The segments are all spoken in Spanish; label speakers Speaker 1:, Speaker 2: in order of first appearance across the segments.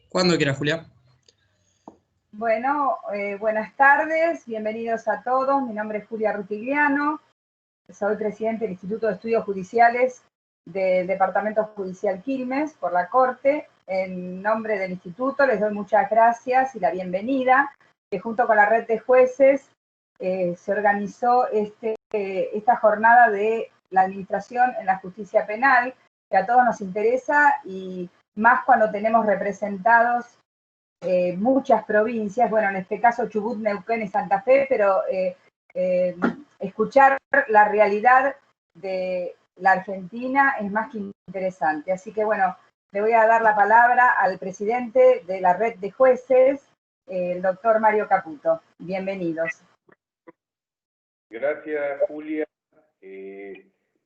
Speaker 1: Cuando quiera, Julia.
Speaker 2: Bueno, buenas tardes, bienvenidos a todos. Mi nombre es Julia Rutigliano, soy presidente del Instituto de Estudios Judiciales del Departamento Judicial Quilmes por la Corte. En nombre del Instituto les doy muchas gracias y la bienvenida, que junto con la red de jueces se organizó esta jornada de la administración en la justicia penal, que a todos nos interesa y más cuando tenemos representados muchas provincias, bueno, en este caso Chubut, Neuquén y Santa Fe, pero escuchar la realidad de la Argentina es más que interesante. Así que bueno, le voy a dar la palabra al presidente de la red de jueces, el doctor Mario Caputo. Bienvenidos.
Speaker 3: Gracias, Julia.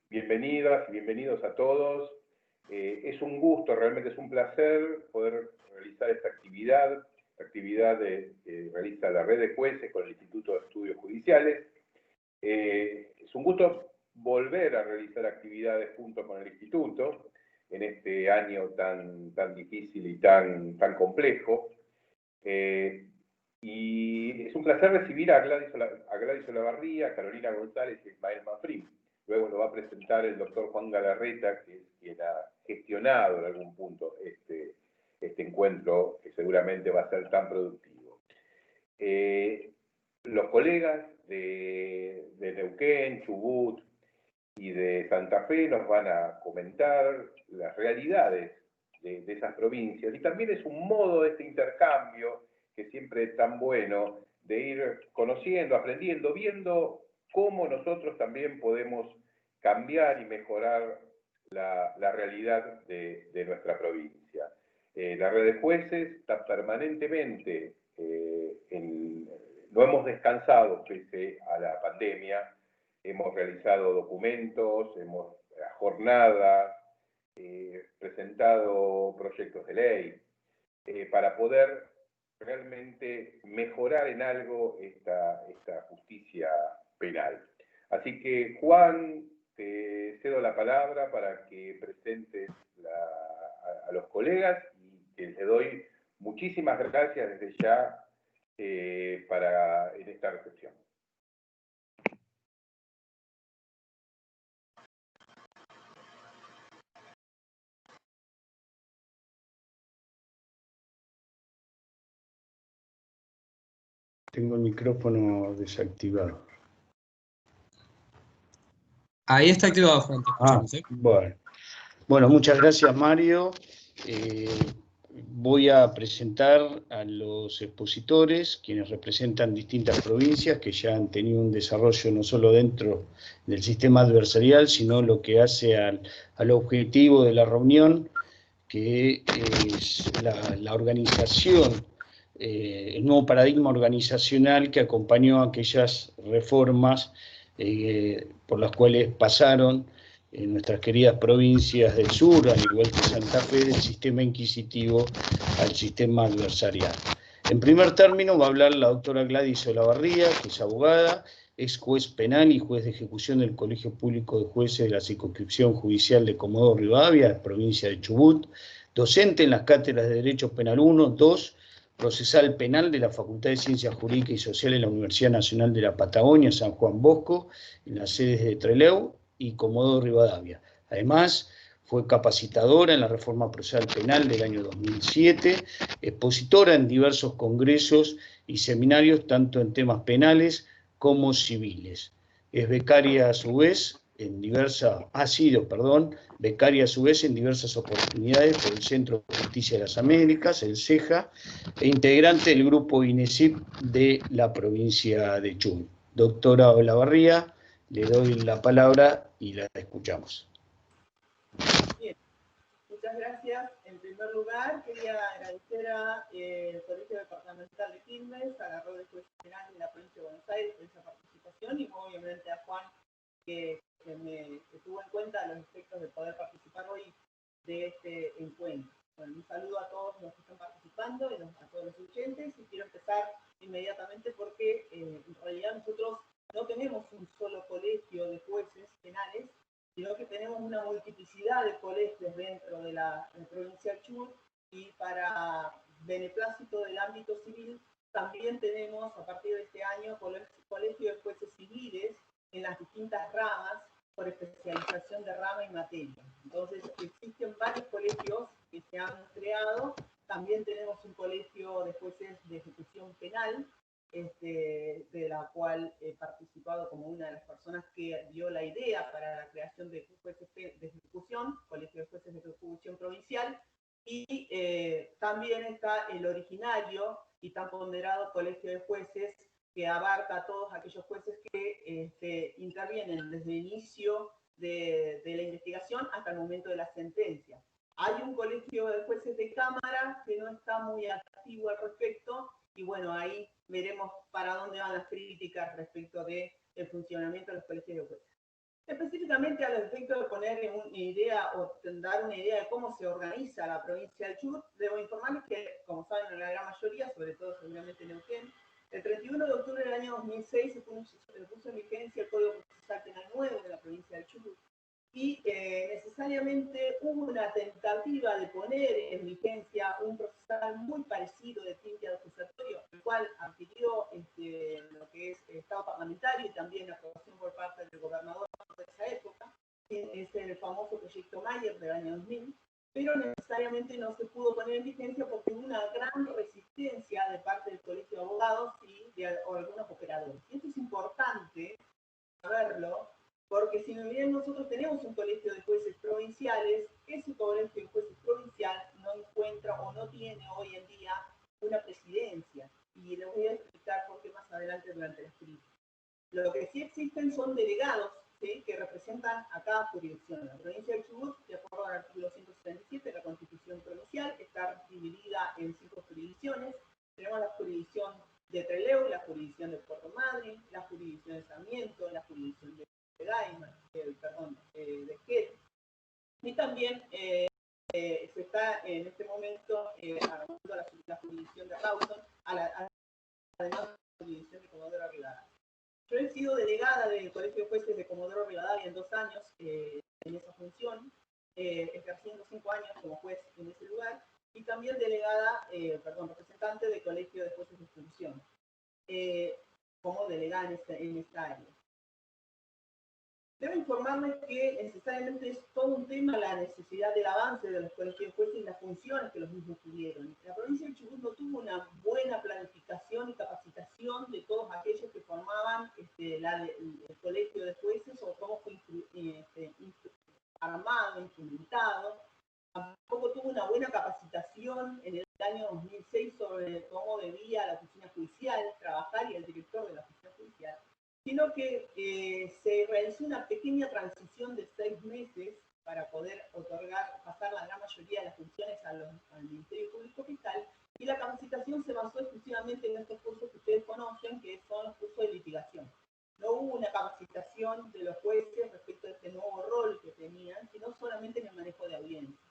Speaker 3: Bienvenidas y bienvenidos a todos. Es un gusto, realmente es un placer poder realizar esta actividad que realiza la red de jueces con el Instituto de Estudios Judiciales. Es un gusto volver a realizar actividades junto con el Instituto en este año tan difícil y tan complejo. Y es un placer recibir a Gladys Olavarría, a Carolina González y a Ismael Manfrim. Luego lo va a presentar el doctor Juan Galarreta, que es quien ha gestionado en algún punto este encuentro, que seguramente va a ser tan productivo. Los colegas de Neuquén, Chubut y de Santa Fe nos van a comentar las realidades de esas provincias. Y también es un modo de este intercambio que siempre es tan bueno, de ir conociendo, aprendiendo, viendo cómo nosotros también podemos cambiar y mejorar la realidad de nuestra provincia. La red de jueces está permanentemente, no hemos descansado pese a la pandemia, hemos realizado documentos, hemos jornadas, presentado proyectos de ley, para poder realmente mejorar en algo esta justicia penal. Así que, Juan, te cedo la palabra para que presentes a los colegas y que les doy muchísimas gracias desde ya en esta recepción.
Speaker 4: Tengo el micrófono desactivado.
Speaker 1: Ahí está activado, Juan, te escuchamos.
Speaker 4: Bueno, muchas gracias, Mario. Voy a presentar a los expositores, quienes representan distintas provincias que ya han tenido un desarrollo no solo dentro del sistema adversarial, sino lo que hace al objetivo de la reunión, que es la organización, el nuevo paradigma organizacional que acompañó a aquellas reformas por las cuales pasaron en nuestras queridas provincias del sur, al igual que Santa Fe, del sistema inquisitivo al sistema adversarial. En primer término va a hablar la doctora Gladys Olavarría, que es abogada, es juez penal y juez de ejecución del Colegio Público de Jueces de la Circunscripción Judicial de Comodoro Rivadavia, provincia de Chubut, docente en las cátedras de Derecho Penal 1, 2, procesal penal de la Facultad de Ciencias Jurídicas y Sociales de la Universidad Nacional de la Patagonia, San Juan Bosco, en las sedes de Trelew y Comodoro Rivadavia. Además, fue capacitadora en la reforma procesal penal del año 2007, expositora en diversos congresos y seminarios, tanto en temas penales como civiles. Es becaria a su vez becaria a su vez en diversas oportunidades por el Centro de Justicia de las Américas, el CEJA, e integrante del grupo INESIP de la provincia de Chubut. Doctora Olavarría, le doy la palabra y la escuchamos.
Speaker 5: Bien, muchas gracias. En primer lugar, quería agradecer al Colegio Departamental de Quilmes, a la red de jueces penales de la provincia de Buenos Aires por esa participación y obviamente a Juan, que tuvo en cuenta los efectos de poder participar hoy de este encuentro. Bueno, un saludo a todos los que están participando y a todos los oyentes, y quiero empezar inmediatamente porque en realidad nosotros no tenemos un solo colegio de jueces penales, sino que tenemos una multiplicidad de colegios dentro de la provincia del Chubut, y para beneplácito del ámbito civil, también tenemos a partir de este año colegio de jueces civiles en las distintas ramas por especialización de rama y materia. Entonces existen varios colegios que se han creado. También tenemos un colegio de jueces de ejecución penal, de la cual he participado como una de las personas que dio la idea para la creación de jueces de ejecución, colegio de jueces de ejecución provincial, y también está el originario y tan ponderado colegio de jueces que abarca a todos aquellos jueces que intervienen desde el inicio de la investigación hasta el momento de la sentencia. Hay un colegio de jueces de cámara que no está muy activo al respecto, y bueno, ahí veremos para dónde van las críticas respecto del funcionamiento de los colegios de jueces. Específicamente al efecto de poner una idea o dar una idea de cómo se organiza la provincia del Chubut, debo informarles que, como saben, en la gran mayoría, sobre todo seguramente en Neuquén, el 31 de octubre del año 2006 se puso en vigencia el Código Procesal Penal nuevo de la provincia del Chubut, y necesariamente hubo una tentativa de poner en vigencia un procesal muy parecido de tinte acusatorio, el cual adquirió lo que es Estado parlamentario y también aprobación por parte del gobernador de esa época, es el famoso proyecto Mayer del año 2000, pero necesariamente no se pudo poner en vigencia porque hubo una gran resistencia de parte del Colegio de Abogados y de algunos operadores. Y esto es importante saberlo, porque si bien nosotros tenemos un colegio de jueces provinciales, ese colegio de jueces provincial no encuentra o no tiene hoy en día una presidencia. Y les voy a explicar por qué más adelante durante la experiencia. Lo que sí existen son delegados, ¿sí?, que representan a cada jurisdicción. La provincia de Chubut, de acuerdo al artículo 177 de la Constitución Provincial, está dividida en 5 jurisdicciones. Tenemos la jurisdicción de Trelew, la jurisdicción de Puerto Madryn, la jurisdicción de Sarmiento, la jurisdicción de Esquel. Y también se está en este momento armando la jurisdicción de Rawson, además de la jurisdicción de Comodoro Rivadavia. Yo he sido delegada del Colegio de Jueces de Comodoro Rivadavia en 2 años en esa función, ejerciendo 5 años como juez en ese lugar, y también representante del Colegio de Jueces de Función, como delegada en esta área. Debo informarles que necesariamente es todo un tema la necesidad del avance de los colegios de jueces y las funciones que los mismos tuvieron. La provincia de Chubut no tuvo una buena planificación y capacitación de todos aquellos que formaban el colegio de jueces, o cómo fue armado, implementado. Tampoco tuvo una buena capacitación en el año 2006 sobre cómo debía la oficina judicial trabajar y el director de la oficina judicial, sino que se realizó una pequeña transición de 6 meses para poder pasar la gran mayoría de las funciones al Ministerio Público Fiscal, y la capacitación se basó exclusivamente en estos cursos que ustedes conocen, que son los cursos de litigación. No hubo una capacitación de los jueces respecto a este nuevo rol que tenían, sino solamente en el manejo de audiencias.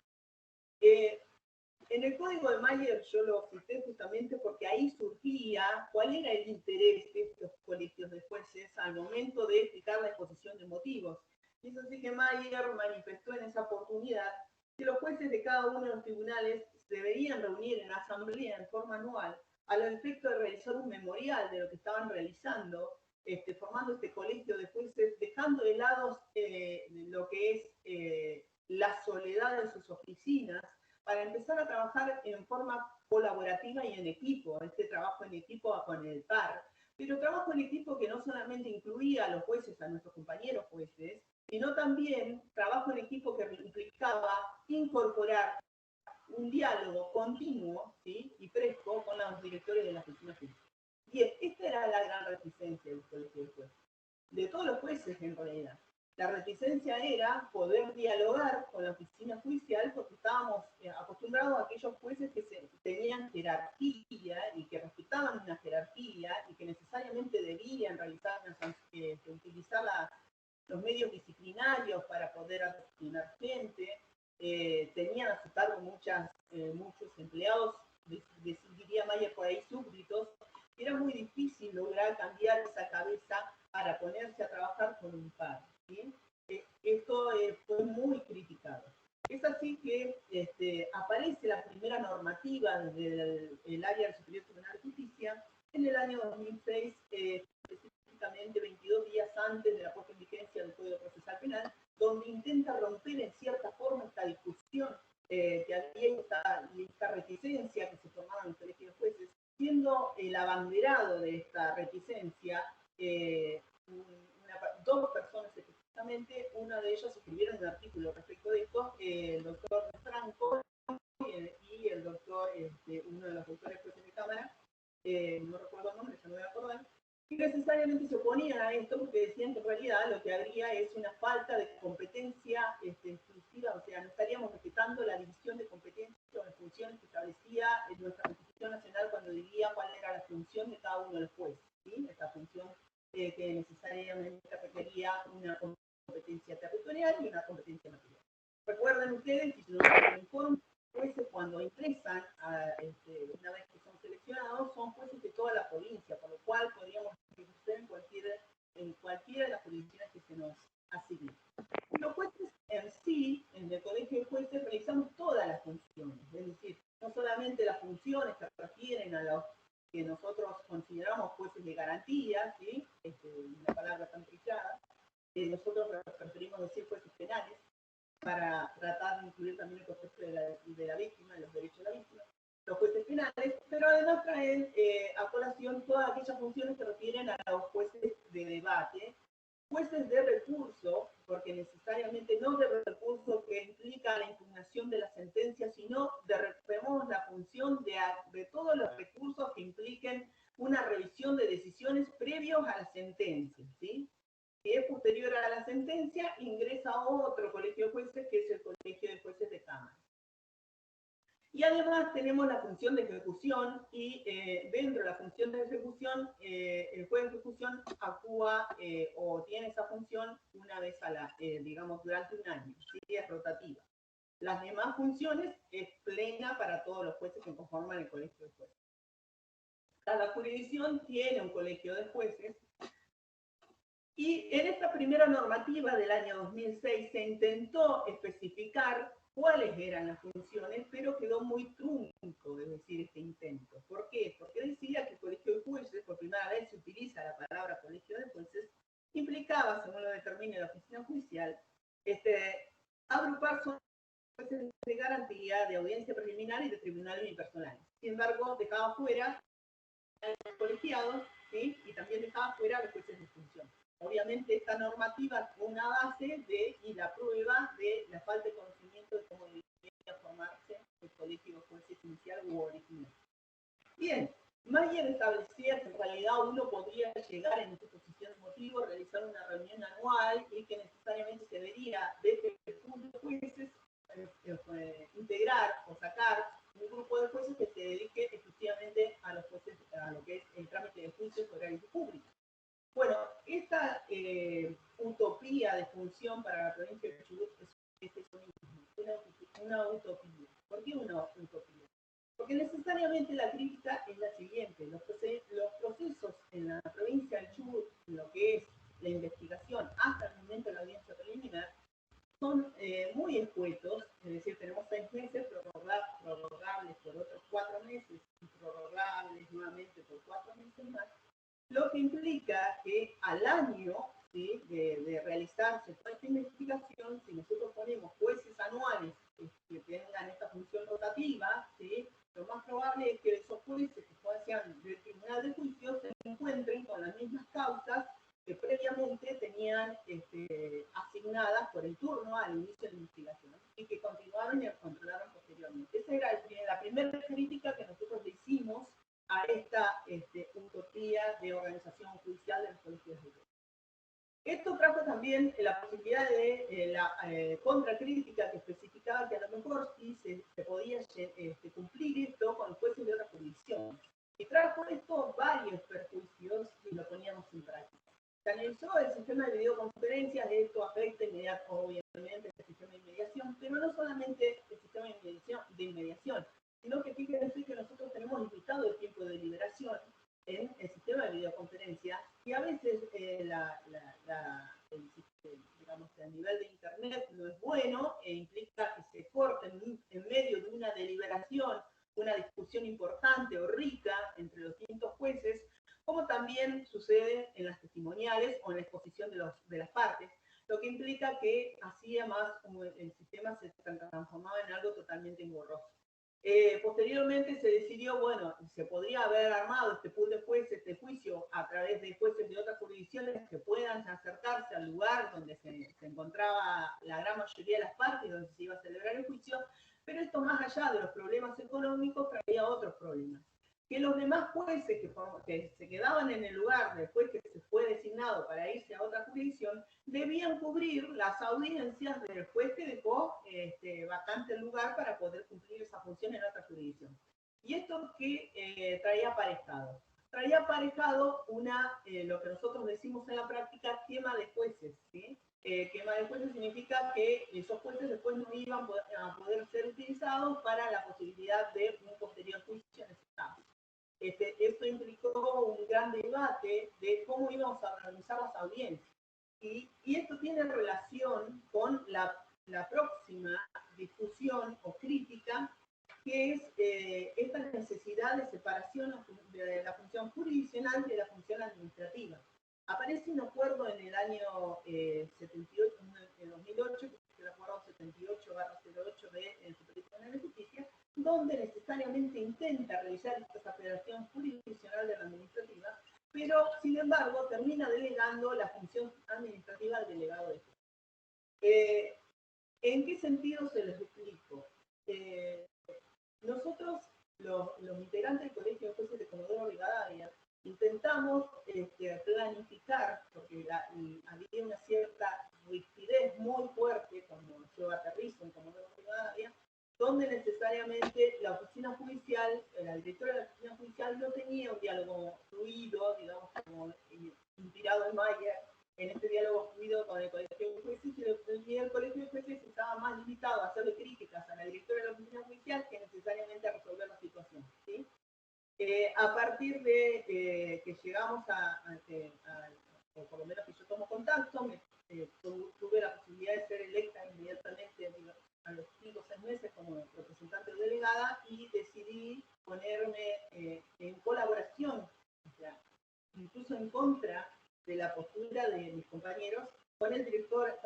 Speaker 5: En el Código de Mayer yo lo cité justamente porque ahí surgía cuál era el interés de estos colegios de jueces al momento de explicar la exposición de motivos. Y es así que Mayer manifestó en esa oportunidad que los jueces de cada uno de los tribunales se deberían reunir en asamblea en forma anual a los efectos de realizar un memorial de lo que estaban realizando, formando este colegio de jueces, dejando de lado lo que es la soledad de sus oficinas, para empezar a trabajar en forma colaborativa y en equipo, este trabajo en equipo con el par, pero trabajo en equipo que no solamente incluía a los jueces, a nuestros compañeros jueces, sino también trabajo en equipo que implicaba incorporar un diálogo continuo, ¿sí?, y fresco con los directores de la oficina judicial. Y esta era la gran reticencia del colegio de jueces, de todos los jueces en realidad. La reticencia era poder dialogar con la oficina judicial porque estábamos acostumbrados a aquellos jueces que tenían jerarquía y que respetaban una jerarquía y que necesariamente debían realizar, utilizar los medios disciplinarios para poder asesinar gente. Tenían a su cargo muchos empleados, diría Mayer por ahí, súbditos. Era muy difícil lograr cambiar esa cabeza para ponerse a trabajar con un par, ¿sí? Esto fue muy criticado. Es así que aparece la primera normativa del Área del Superior Tribunal de Justicia en el año 2006, específicamente 22 días antes de la puesta en vigencia del Código Procesal Penal, donde intenta romper en cierta forma esta discusión que había esta reticencia que se formaba en el Colegio de Jueces, siendo el abanderado de esta reticencia dos personas específicamente. Una de ellas escribieron un artículo respecto de esto, el doctor Franco y el doctor, uno de los doctores jueces de Cámara, no recuerdo el nombre, ya no voy a acordar, y necesariamente se oponían a esto porque decían que en realidad lo que habría es una falta de competencia exclusiva, o sea, no estaríamos respetando la división de competencias o de funciones que establecía nuestra Constitución Nacional cuando diría cuál era la función de cada uno de los jueces, ¿sí? Esta función que necesariamente requería una competencia territorial y una competencia material. Recuerden ustedes, y si no me informo, jueces cuando ingresan, una vez que son seleccionados, son jueces de toda la provincia, por lo cual podríamos ejercer en cualquiera de las jurisdicciones que se nos asignen. Los jueces en sí, en el Colegio de Jueces, realizamos todas las funciones, es decir, no solamente las funciones que refieren a los que nosotros consideramos jueces de garantía, ¿sí? Una palabra tan trillada, nosotros preferimos decir jueces penales, para tratar de incluir también el concepto de la víctima, de los derechos de la víctima, los jueces penales, pero además traen a colación todas aquellas funciones que refieren a los jueces de debate, jueces de recurso, porque necesariamente no de recurso que implica la impugnación de la sentencia, sino vemos la función de todos los recursos que impliquen una revisión de decisiones previos a la sentencia, ¿sí? Si es posterior a la sentencia, ingresa a otro colegio de jueces, que es el Colegio de Jueces de Cámara. Y además tenemos la función de ejecución, y dentro de la función de ejecución, el juez de ejecución actúa o tiene esa función una vez digamos, durante un año, ¿sí? Es rotativa. Las demás funciones es plena para todos los jueces que conforman el colegio de jueces. Cada jurisdicción tiene un colegio de jueces. Y en esta primera normativa del año 2006 se intentó especificar cuáles eran las funciones, pero quedó muy trunco, es decir, este intento. ¿Por qué? Porque decía que el colegio de jueces, por primera vez se utiliza la palabra colegio de jueces, implicaba, según lo determina la oficina judicial, agrupar jueces de garantía, de audiencia preliminar y de tribunal unipersonal. Sin embargo, dejaba fuera a los colegiados, ¿sí? Y también dejaba fuera a los jueces de función. Obviamente esta normativa fue una base y la prueba de la falta de conocimiento de cómo debería formarse el colegio de jueces inicial u original. Bien, Mayer establecía que en realidad uno podría llegar en esta exposición de motivos, realizar una reunión anual y que necesariamente se debería desde el punto de jueces integrar o sacar un grupo de jueces que se dedique exclusivamente a los jueces, a lo que es el trámite de juicios orales y públicos. Bueno, esta utopía de función para la provincia de Chubut es eso mismo, una utopía. ¿Por qué una utopía? Porque necesariamente la crítica es la siguiente: los procesos en la provincia del Chubut, en lo que es la investigación hasta el momento de la audiencia preliminar, son muy escuetos, es decir, tenemos 6 meses, prorrogables por otros 4 meses, y prorrogables nuevamente por 4 meses más, lo que implica que al año, ¿sí?, de realizarse toda esta investigación, si nosotros ponemos jueces anuales que tengan esta función rotativa, ¿sí?, lo más probable es que esos jueces que sean del Tribunal de Juicio se encuentren con las mismas causas que previamente tenían asignadas por el turno al inicio de la investigación, y que continuaron y controlaron posteriormente. Esa era la primera crítica que nosotros le hicimos a esta utopía de organización judicial de los colegios de jueces. Esto trajo también la posibilidad de la contracrítica que especificaba que a lo mejor sí se podía cumplir esto con jueces de otras jurisdicciones. Y trajo esto varios perjuicios si lo poníamos en práctica. Se analizó el sistema de videoconferencias, esto afecta obviamente el sistema de inmediación, pero no solamente el sistema de inmediación, sino que fíjense que nosotros tenemos limitado el tiempo de deliberación en el sistema de videoconferencia, y a veces digamos, el nivel de internet no es bueno e implica que se corte en medio de una deliberación, una discusión importante o rica entre los distintos jueces, como también sucede en las testimoniales o en la exposición de las partes, lo que implica que hacía más como el sistema se transformaba en algo totalmente engorroso. Posteriormente se decidió, bueno, se podría haber armado este pool de jueces de juicio a través de jueces de otras jurisdicciones que puedan acercarse al lugar donde se encontraba la gran mayoría de las partes, donde se iba a celebrar el juicio, pero esto más allá de los problemas económicos traía otros problemas. Que los demás jueces que se quedaban en el lugar del juez que se fue designado para irse a otra jurisdicción, debían cubrir las audiencias del juez que dejó vacante el lugar para poder cumplir esa función en otra jurisdicción. ¿Y esto qué traía aparejado? Traía aparejado lo que nosotros decimos en la práctica, quema de jueces, ¿sí? Quema de jueces significa que esos jueces después no iban a poder ser utilizados para la posibilidad de un posterior juicio en ese caso. Esto implicó un gran debate de cómo íbamos a organizar las audiencias. Y esto tiene relación con la próxima discusión o crítica, que es esta necesidad de separación de la función jurisdiccional de la función administrativa. Aparece un acuerdo en el año 78, en 2008, que es el acuerdo 78/08 del Superior Tribunal de Justicia, donde necesariamente intenta realizar esta separación jurisdiccional de la administrativa, pero sin embargo termina delegando la función administrativa al delegado de juez. ¿En qué sentido se les explico? Nosotros, los integrantes del Colegio de Jueces de Comodoro Rivadavia, intentamos planificar, porque había una cierta rigidez muy fuerte cuando yo aterrizo en Comodoro Rivadavia, donde necesariamente la oficina judicial, la directora de la oficina judicial no tenía un diálogo fluido, digamos, como inspirado en Mayer, en este diálogo fluido con el Colegio de Jueces, y el Colegio de Jueces estaba más limitado a hacerle críticas a la directora de la oficina judicial que necesariamente a resolver la situación, ¿sí? A partir de que llegamos o por lo menos que yo tomo contacto, tuve la posibilidad de ser electa inmediatamente a los 5 o 6 meses como representante o delegada, y decidí ponerme en colaboración, o sea, incluso en contra de la postura de mis compañeros, con la directora de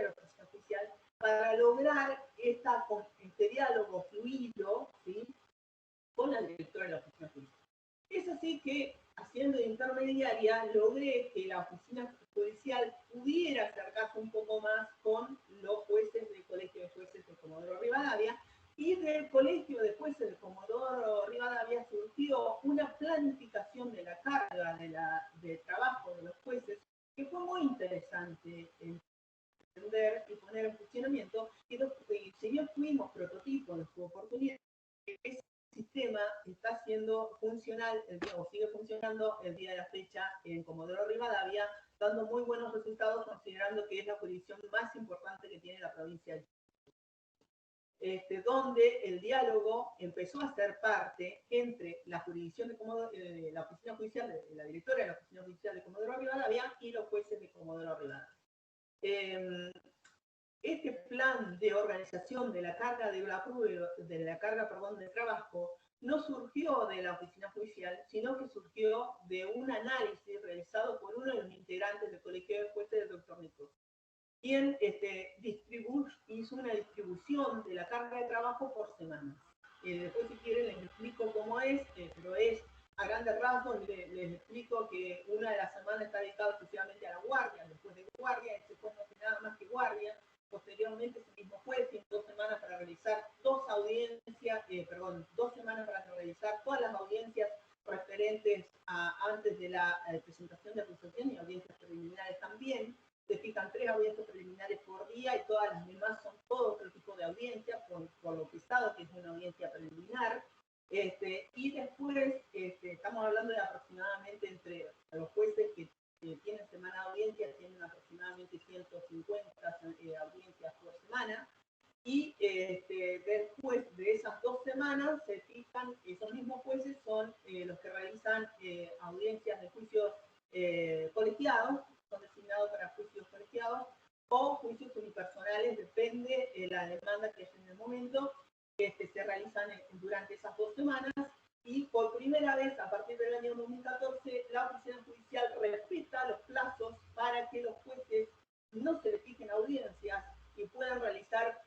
Speaker 5: la oficina judicial, para lograr este diálogo fluido, ¿sí?, con la directora de la oficina judicial. Es así que, haciendo de intermediaria, logré que la oficina judicial pudiera acercarse un poco más con los jueces del Colegio de Jueces de Comodoro Rivadavia, y del Colegio de Jueces de Comodoro Rivadavia surgió una planificación de la carga de trabajo de los jueces, que fue muy interesante entender y poner en funcionamiento, y si bien fuimos prototipos en su oportunidad, ese sistema está siendo funcional, o sigue funcionando el día de la fecha en Comodoro Rivadavia, dando muy buenos resultados, considerando que es la jurisdicción más importante que tiene la provincia de Chubut. Donde el diálogo empezó a ser parte entre la jurisdicción de la oficina judicial, la directora de la oficina judicial de Comodoro Rivadavia y los jueces de Comodoro Rivadavia. Este plan de organización de la carga de trabajo no surgió de la oficina judicial, sino que surgió de un análisis realizado por uno de los integrantes del Colegio de Jueces, el doctor Nico, quien hizo una distribución de la carga de trabajo por semanas. Después, si quieren, les explico cómo es, pero es a grandes rasgos. Les explico que una de las semanas está dedicada exclusivamente a la guardia, después de guardia, después no hace nada más que guardia. Posteriormente, ese mismo juez tiene 2 semanas para realizar 2 semanas para realizar todas las audiencias referentes a antes de la presentación de acusación, y audiencias preliminares también. Se fijan 3 audiencias preliminares por día, y todas las demás son todo otro tipo de audiencias, por lo pesado que es una audiencia preliminar. Y después estamos hablando de aproximadamente, entre los jueces que tienen semana de audiencias, tienen aproximadamente 150 audiencias por semana, y después de esas 2 semanas, se fijan, esos mismos jueces son los que realizan audiencias de juicios colegiados, son designados para juicios colegiados, o juicios unipersonales, depende de la demanda que haya en el momento, que se realizan durante esas 2 semanas. Y por primera vez, a partir del año 2014, la oficina judicial respeta los plazos para que los jueces no se les fijen audiencias y puedan realizar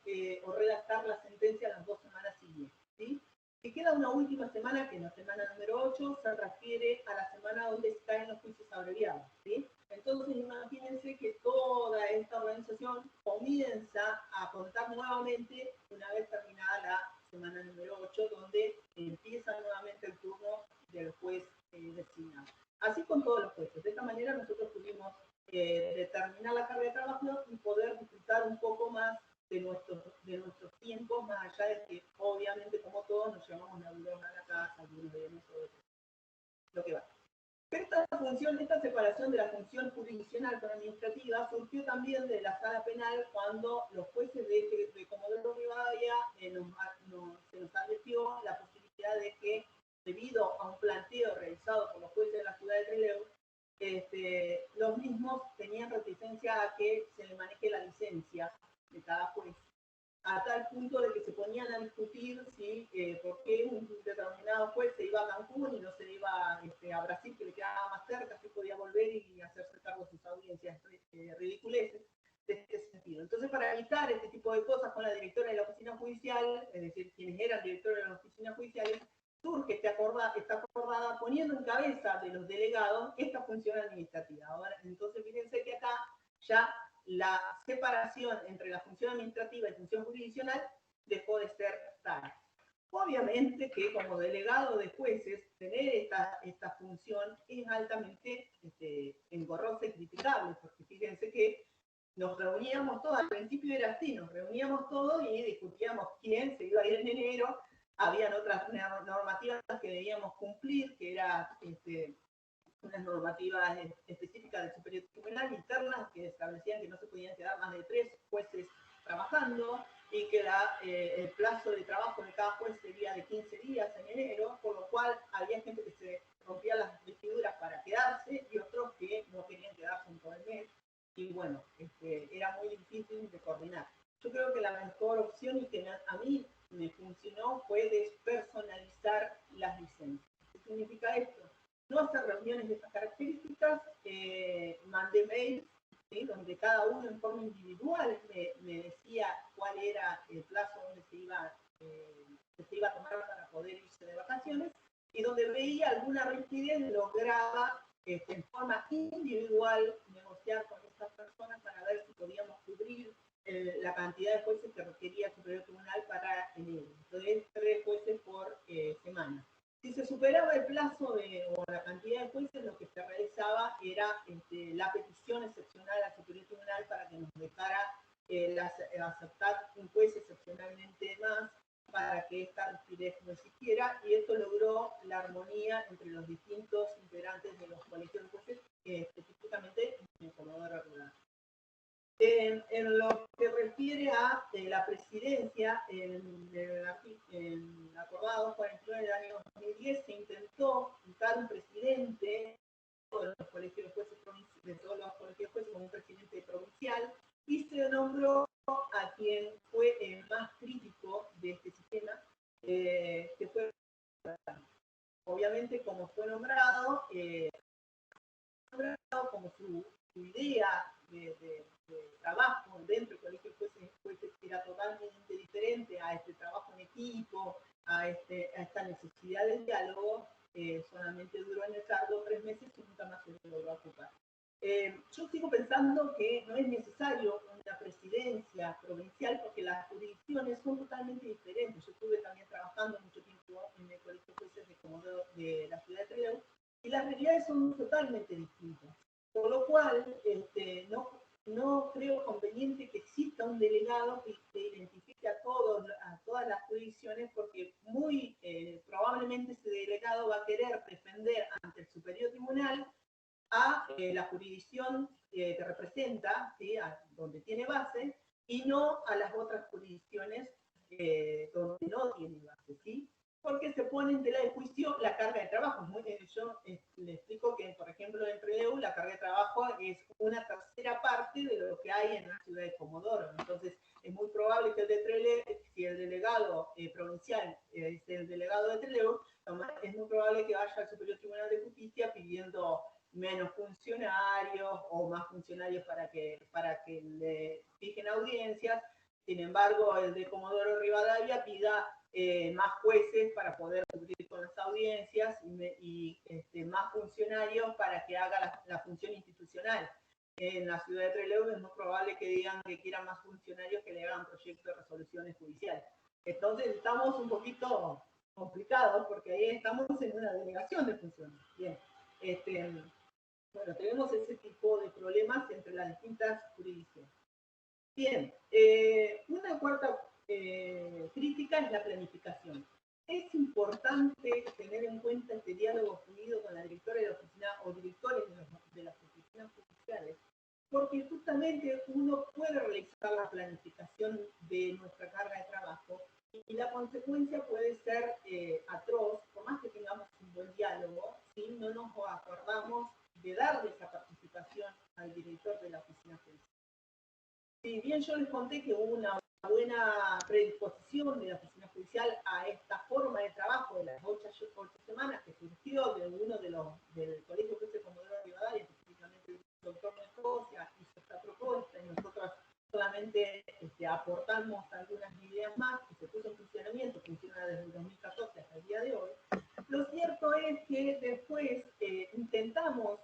Speaker 5: o redactar la sentencia las 2 semanas siguientes, ¿sí? Y queda una última semana, que es la semana número 8, se refiere a la semana donde se caen los juicios abreviados, ¿sí? Entonces, imagínense que toda esta organización comienza a contar nuevamente una vez terminada la semana número 8, donde empieza nuevamente el turno del juez designado. Así con todos los jueces. De esta manera nosotros pudimos determinar la carga de trabajo y poder disfrutar un poco más de nuestros tiempos, más allá de que obviamente como todos nos llevamos neuronas a la casa, algunos de todo lo que va. Esta función, esta separación de la función jurisdiccional con administrativa surgió también de la sala penal cuando los jueces de Comodoro Rivadavia se nos advirtió la posibilidad de que, debido a un planteo realizado por los jueces de la ciudad de Trelew, los mismos tenían reticencia a que se le maneje la licencia de cada juez, a tal punto de que se ponían a discutir si por qué un determinado juez se iba a Cancún y no se iba a Brasil, que le quedaba más cerca, si podía volver y hacerse cargo de sus audiencias ridiculeces de este sentido. Entonces, para evitar este tipo de cosas con la directora de la oficina judicial, es decir, quienes eran directores de las oficinas judiciales, surge esta acordada poniendo en cabeza de los delegados esta función administrativa. Ahora, entonces, fíjense que acá ya la separación entre la función administrativa y la función jurisdiccional dejó de ser tal. Obviamente que como delegado de jueces, tener esta función es altamente engorrosa y criticable, porque fíjense que nos reuníamos todos, al principio era así, nos reuníamos todos y discutíamos quién se iba a ir en enero, habían otras normativas que debíamos cumplir, que era unas normativas específicas del Superior Tribunal internas que establecían que no se podían quedar más de 3 jueces trabajando y que el plazo de trabajo de cada juez sería de 15 días en enero, por lo cual había gente que se rompía las vestiduras para quedarse y otros que no querían quedarse en todo el mes. Y bueno, era muy difícil de coordinar. Yo creo que la mejor opción y que a mí me funcionó fue despersonalizar las licencias. ¿Qué significa esto? No hacer reuniones de estas características, mandé mails, ¿sí? Donde cada uno en forma individual me decía cuál era el plazo donde se iba a tomar para poder irse de vacaciones, y donde veía alguna rigidez lograba en forma individual negociar con estas personas para ver si podíamos cubrir la cantidad de jueces que requería el Superior Tribunal para enero. Entonces, 3 jueces por semana. Si se superaba el plazo o la cantidad de jueces, lo que se realizaba era la petición excepcional al Superior Tribunal para que nos dejara aceptar un juez excepcionalmente más para que esta rigidez no existiera, y esto logró la armonía entre los distintos integrantes de los colegios de jueces, específicamente en Comodoro Rivadavia. En lo que refiere a la presidencia, en acordado 49 del año 2010 se intentó buscar un presidente de todos los colegios de jueces como un presidente provincial, y se nombró a quien fue el más crítico de este sistema, que fue obviamente como fue nombrado como su idea de trabajo dentro del colegio de jueces era totalmente diferente a este trabajo en equipo, a esta necesidad de diálogo. Solamente duró en el cargo 3 meses y nunca más se logró ocupar. Yo sigo pensando que no es necesario una presidencia provincial porque las jurisdicciones son totalmente diferentes. Yo estuve también trabajando mucho tiempo en el colegio de jueces de la ciudad de Trelew y las realidades son totalmente distintas. Por lo cual, no creo conveniente que exista un delegado que identifique a todas las jurisdicciones, porque muy probablemente ese delegado va a querer defender ante el Superior Tribunal a la jurisdicción que representa, ¿sí? Donde tiene base, y no a las otras jurisdicciones donde no tiene base, ¿sí? Porque se pone en tela de juicio la carga de trabajo. Yo le explico que, por ejemplo, en Trelew la carga de trabajo es una tercera parte de lo que hay en la ciudad de Comodoro. Entonces, es muy probable que el de Trelew, si el delegado provincial es el delegado de Trelew, es muy probable que vaya al Superior Tribunal de Justicia pidiendo menos funcionarios o más funcionarios para que le fijen audiencias. Sin embargo, el de Comodoro Rivadavia pida más jueces para poder cumplir con las audiencias y más funcionarios para que haga la función institucional. En la ciudad de Trelew es muy probable que digan que quieran más funcionarios que le hagan proyectos de resoluciones judiciales. Entonces estamos un poquito complicados porque ahí estamos en una delegación de funciones. Bien. Bueno, tenemos ese tipo de problemas entre las distintas jurisdicciones. Bien, una cuarta crítica es la planificación. Es importante tener en cuenta este diálogo fluido con la directora de la oficina o directores de las oficinas judiciales, porque justamente uno puede realizar la planificación de nuestra carga de trabajo y la consecuencia puede ser atroz, por más que tengamos un buen diálogo, si no nos acordamos de darle esa participación al director de la oficina judicial. Si bien yo les conté que hubo una buena predisposición de la oficina judicial a esta forma de trabajo de las 8 semanas que surgió de uno del Colegio Juez de Comodoro Rivadavia, específicamente el doctor Mendoza, hizo esta propuesta y nosotros solamente aportamos algunas ideas más que se puso en funcionamiento, funciona desde el 2014 hasta el día de hoy. Lo cierto es que después intentamos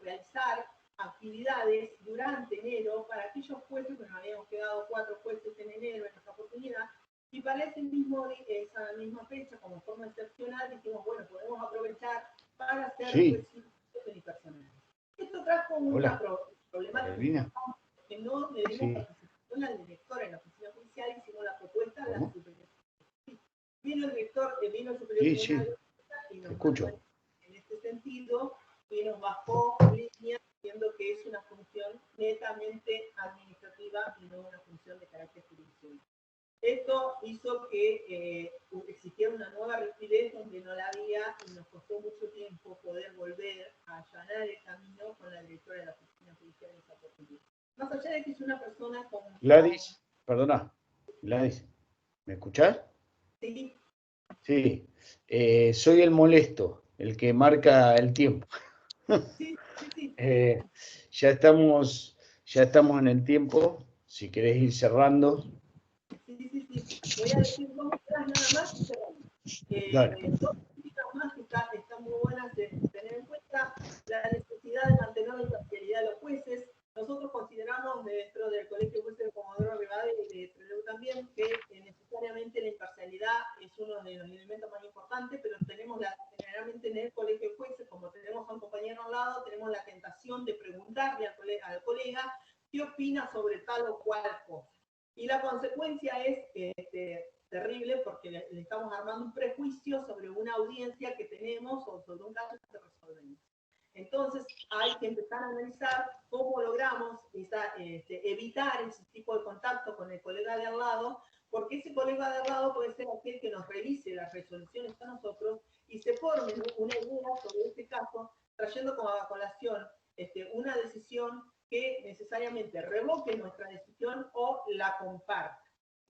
Speaker 5: realizar actividades durante enero para aquellos jueces, que nos habíamos quedado 4 jueces en enero en esa oportunidad, y para esa misma fecha, como forma excepcional, dijimos, bueno, podemos aprovechar para hacer juicios unipersonales. Esto trajo una problemática que no le dimos participación al director en la oficina judicial, hicimos la propuesta a la superior. Vino el director, vino el superior tribunal y nos escucho en este sentido, y nos bajó línea diciendo que es una función netamente administrativa y no una función de carácter jurisdiccional. Esto hizo que existiera una nueva rigidez donde no la había y nos costó mucho tiempo poder volver a allanar el camino con la directora de la oficina judicial de esa oportunidad. Más allá de que es una persona con...
Speaker 4: Gladys, perdona, Gladys, ¿me escuchás?
Speaker 5: Sí.
Speaker 4: Sí, soy el molesto, el que marca el tiempo.
Speaker 5: Sí.
Speaker 4: Ya estamos en el tiempo, si querés ir cerrando.
Speaker 5: Sí. Voy a decir 2 cosas nada más y cerramos. 2 críticas más que están muy buenas de tener en cuenta: la necesidad de mantener la imparcialidad de los jueces. Nosotros consideramos dentro del Colegio de Jueces de Comodoro Rivadavia y de Trelew también que necesariamente la imparcialidad es uno de los elementos más importantes, pero generalmente en el Colegio de Jueces, como tenemos a un compañero al lado, tenemos la tentación de preguntarle al colega qué opina sobre tal o cual cosa. Y la consecuencia es terrible porque le estamos armando un prejuicio sobre una audiencia que tenemos o sobre un caso que resolvemos. Entonces hay que empezar a analizar cómo logramos evitar ese tipo de contacto con el colega de al lado, porque ese colega de al lado puede ser aquel que nos revise las resoluciones a nosotros y se forme una idea sobre este caso, trayendo como a colación una decisión que necesariamente revoque nuestra decisión o la comparta.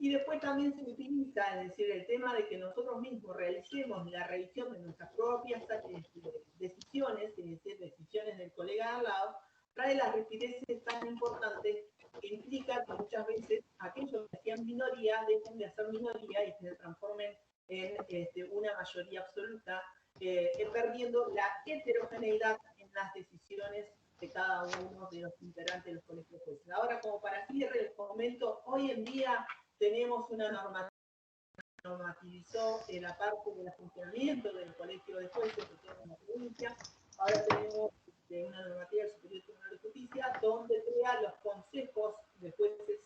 Speaker 5: Y después también se utiliza, es decir, el tema de que nosotros mismos realicemos la revisión de nuestras propias decisiones, es decir, decisiones del colega al lado, trae las rigideces tan importantes que implica que muchas veces aquellos que hacían minoría dejen de hacer minoría y se transformen en una mayoría absoluta, perdiendo la heterogeneidad en las decisiones de cada uno de los integrantes de los colegios de jueces. Ahora, como para cierre, les comento, hoy en día tenemos una normativa que normativizó la parte del funcionamiento del colegio de jueces de toda la provincia. Ahora tenemos una normativa del Superior Tribunal de Justicia donde crea los consejos de jueces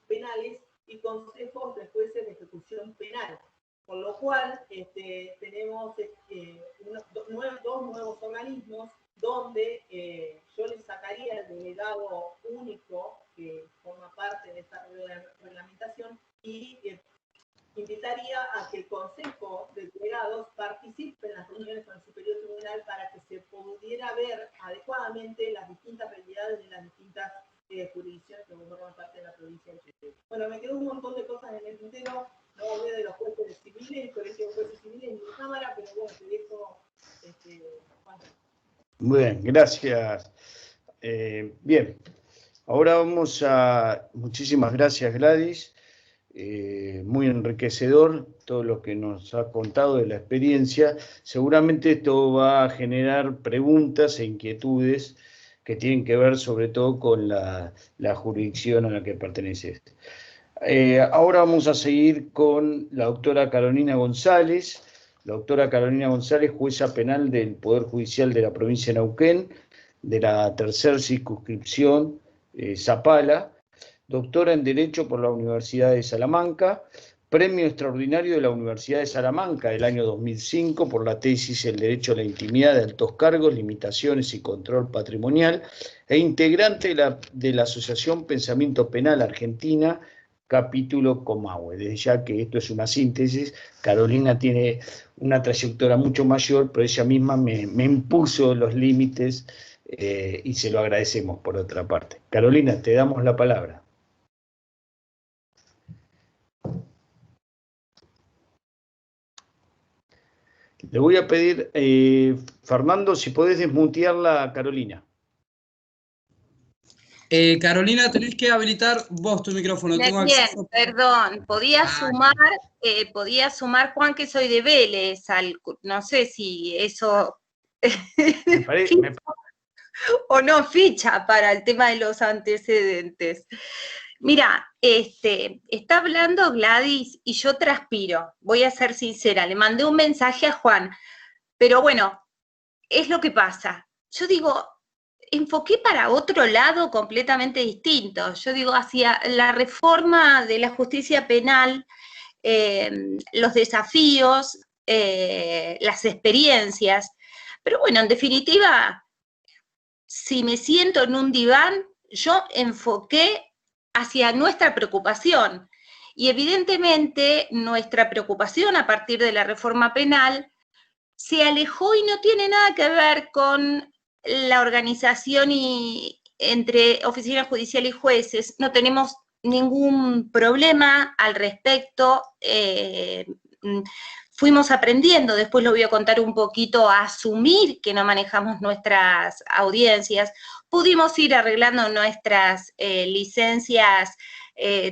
Speaker 5: penales y consejos de jueces de ejecución penal. Con lo cual, tenemos 2 nuevos organismos donde yo les sacaría el delegado único que forma parte de esta reglamentación y invitaría a que el Consejo de Delegados participe en las reuniones con el Superior Tribunal para que se pudiera ver adecuadamente las distintas realidades de las distintas jurisdicciones que forman parte de la provincia de Chubut. Bueno, me quedó un montón de cosas en el tintero, no hablé de los jueces civiles, el colegio de jueces civiles ni de cámara, pero bueno, te dejo, Juan.
Speaker 4: Muy bien, gracias. Bien, ahora vamos a... Muchísimas gracias, Gladys. Muy enriquecedor todo lo que nos ha contado de la experiencia. Seguramente esto va a generar preguntas e inquietudes que tienen que ver sobre todo con la jurisdicción a la que pertenece. Ahora vamos a seguir con la doctora Carolina González. La doctora Carolina González, jueza penal del Poder Judicial de la provincia de Neuquén, de la tercera circunscripción, Zapala, doctora en Derecho por la Universidad de Salamanca, premio extraordinario de la Universidad de Salamanca del año 2005 por la tesis El Derecho a la Intimidad de Altos Cargos, Limitaciones y Control Patrimonial, e integrante de la Asociación Pensamiento Penal Argentina, capítulo Comahue. Desde ya que esto es una síntesis, Carolina tiene una trayectoria mucho mayor, pero ella misma me impuso los límites y se lo agradecemos por otra parte. Carolina, te damos la palabra. Le voy a pedir, Fernando, si podés desmutearla a Carolina.
Speaker 1: Carolina, tenés que habilitar vos tu micrófono. Tengo
Speaker 6: Bien,
Speaker 1: acceso.
Speaker 6: perdón, podía sumar, Juan, que soy de Vélez, no sé si eso o no ficha para el tema de los antecedentes. Mira, está hablando Gladys y yo transpiro, voy a ser sincera, le mandé un mensaje a Juan, pero bueno, es lo que pasa. Yo digo, enfoqué para otro lado completamente distinto. Yo digo, hacia la reforma de la justicia penal, los desafíos, las experiencias. Pero bueno, en definitiva, si me siento en un diván, yo enfoqué hacia nuestra preocupación. Y evidentemente nuestra preocupación a partir de la reforma penal se alejó y no tiene nada que ver con la organización entre oficina judicial y jueces. No tenemos ningún problema al respecto. Fuimos aprendiendo, después lo voy a contar un poquito, a asumir que no manejamos nuestras audiencias. Pudimos ir arreglando nuestras licencias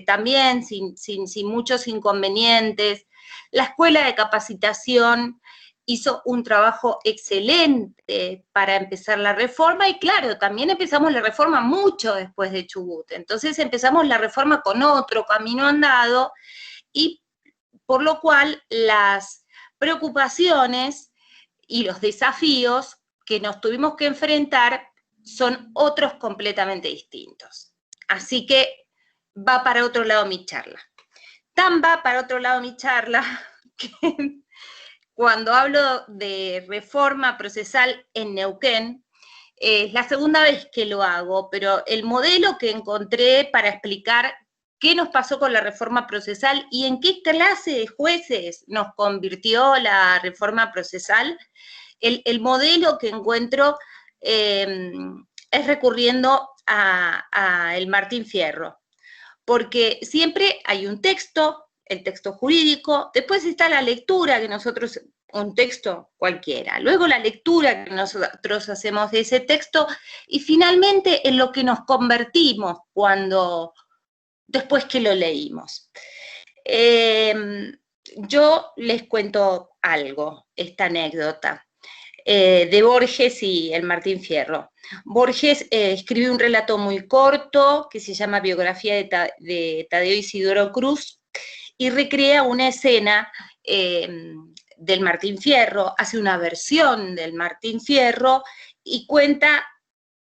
Speaker 6: también sin muchos inconvenientes. La escuela de capacitación hizo un trabajo excelente para empezar la reforma y claro, también empezamos la reforma mucho después de Chubut. Entonces empezamos la reforma con otro camino andado y por lo cual las preocupaciones y los desafíos que nos tuvimos que enfrentar son otros completamente distintos. Así que va para otro lado mi charla. Tan va para otro lado mi charla que cuando hablo de reforma procesal en Neuquén, es la segunda vez que lo hago, pero el modelo que encontré para explicar qué nos pasó con la reforma procesal y en qué clase de jueces nos convirtió la reforma procesal, el modelo que encuentro es recurriendo a el Martín Fierro, porque siempre hay un texto, el texto jurídico, después está la lectura que nosotros, un texto cualquiera, luego la lectura que nosotros hacemos de ese texto y finalmente en lo que nos convertimos después que lo leímos. Yo les cuento algo, esta anécdota, de Borges y el Martín Fierro. Borges escribió un relato muy corto que se llama Biografía de Tadeo Isidoro Cruz y recrea una escena del Martín Fierro, hace una versión del Martín Fierro y cuenta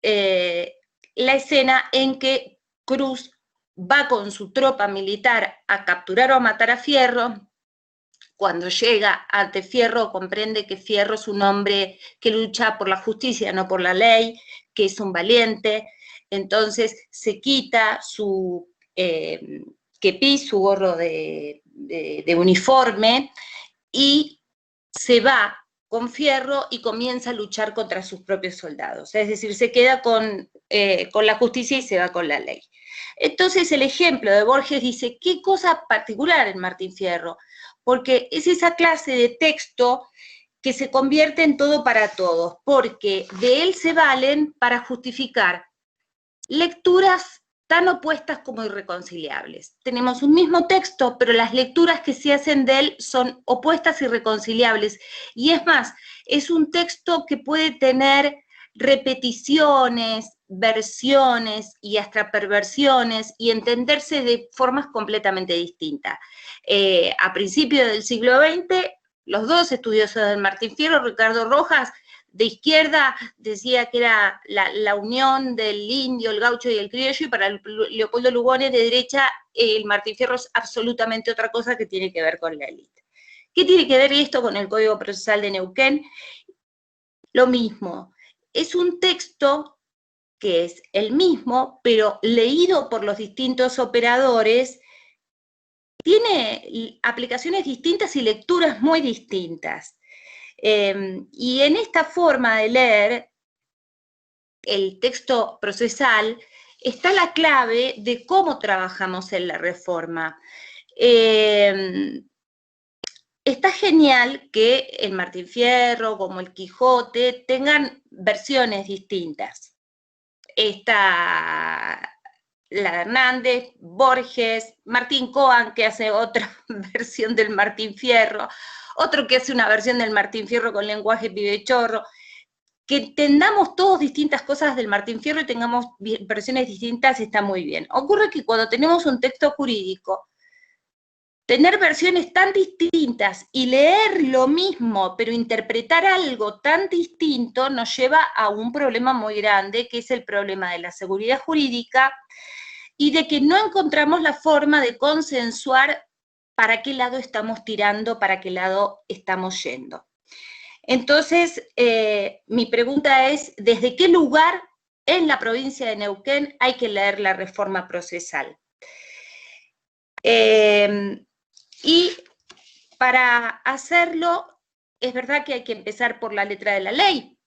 Speaker 6: la escena en que Cruz va con su tropa militar a capturar o a matar a Fierro. Cuando llega ante Fierro, comprende que Fierro es un hombre que lucha por la justicia, no por la ley, que es un valiente. Entonces se quita su kepí, su gorro de de uniforme y se va con Fierro y comienza a luchar contra sus propios soldados. Es decir, se queda con la justicia y se va con la ley. Entonces el ejemplo de Borges dice, qué cosa particular en Martín Fierro, porque es esa clase de texto que se convierte en todo para todos, porque de él se valen para justificar lecturas tan opuestas como irreconciliables. Tenemos un mismo texto, pero las lecturas que se hacen de él son opuestas y irreconciliables. Y es más, es un texto que puede tener repeticiones, versiones y hasta perversiones y entenderse de formas completamente distintas. A principios del siglo XX, los dos estudiosos del Martín Fierro, Ricardo Rojas, de izquierda, decía que era la unión del indio, el gaucho y el criollo, y para Leopoldo Lugones, de derecha, el Martín Fierro es absolutamente otra cosa que tiene que ver con la élite. ¿Qué tiene que ver esto con el Código Procesal de Neuquén? Lo mismo, es un texto que es el mismo, pero leído por los distintos operadores, tiene aplicaciones distintas y lecturas muy distintas. Y en esta forma de leer el texto procesal está la clave de cómo trabajamos en la reforma. Está genial que el Martín Fierro, como el Quijote, tengan versiones distintas. Está la de Hernández, Borges, Martín Coan, que hace otra versión del Martín Fierro, otro que hace una versión del Martín Fierro con lenguaje pibechorro, que entendamos todos distintas cosas del Martín Fierro y tengamos versiones distintas está muy bien. Ocurre que cuando tenemos un texto jurídico, tener versiones tan distintas y leer lo mismo, pero interpretar algo tan distinto, nos lleva a un problema muy grande, que es el problema de la seguridad jurídica y de que no encontramos la forma de consensuar para qué lado estamos tirando, para qué lado estamos yendo. Entonces, mi pregunta es, ¿desde qué lugar en la provincia de Neuquén hay que leer la reforma procesal? Y para hacerlo, es verdad que hay que empezar por la letra de la ley,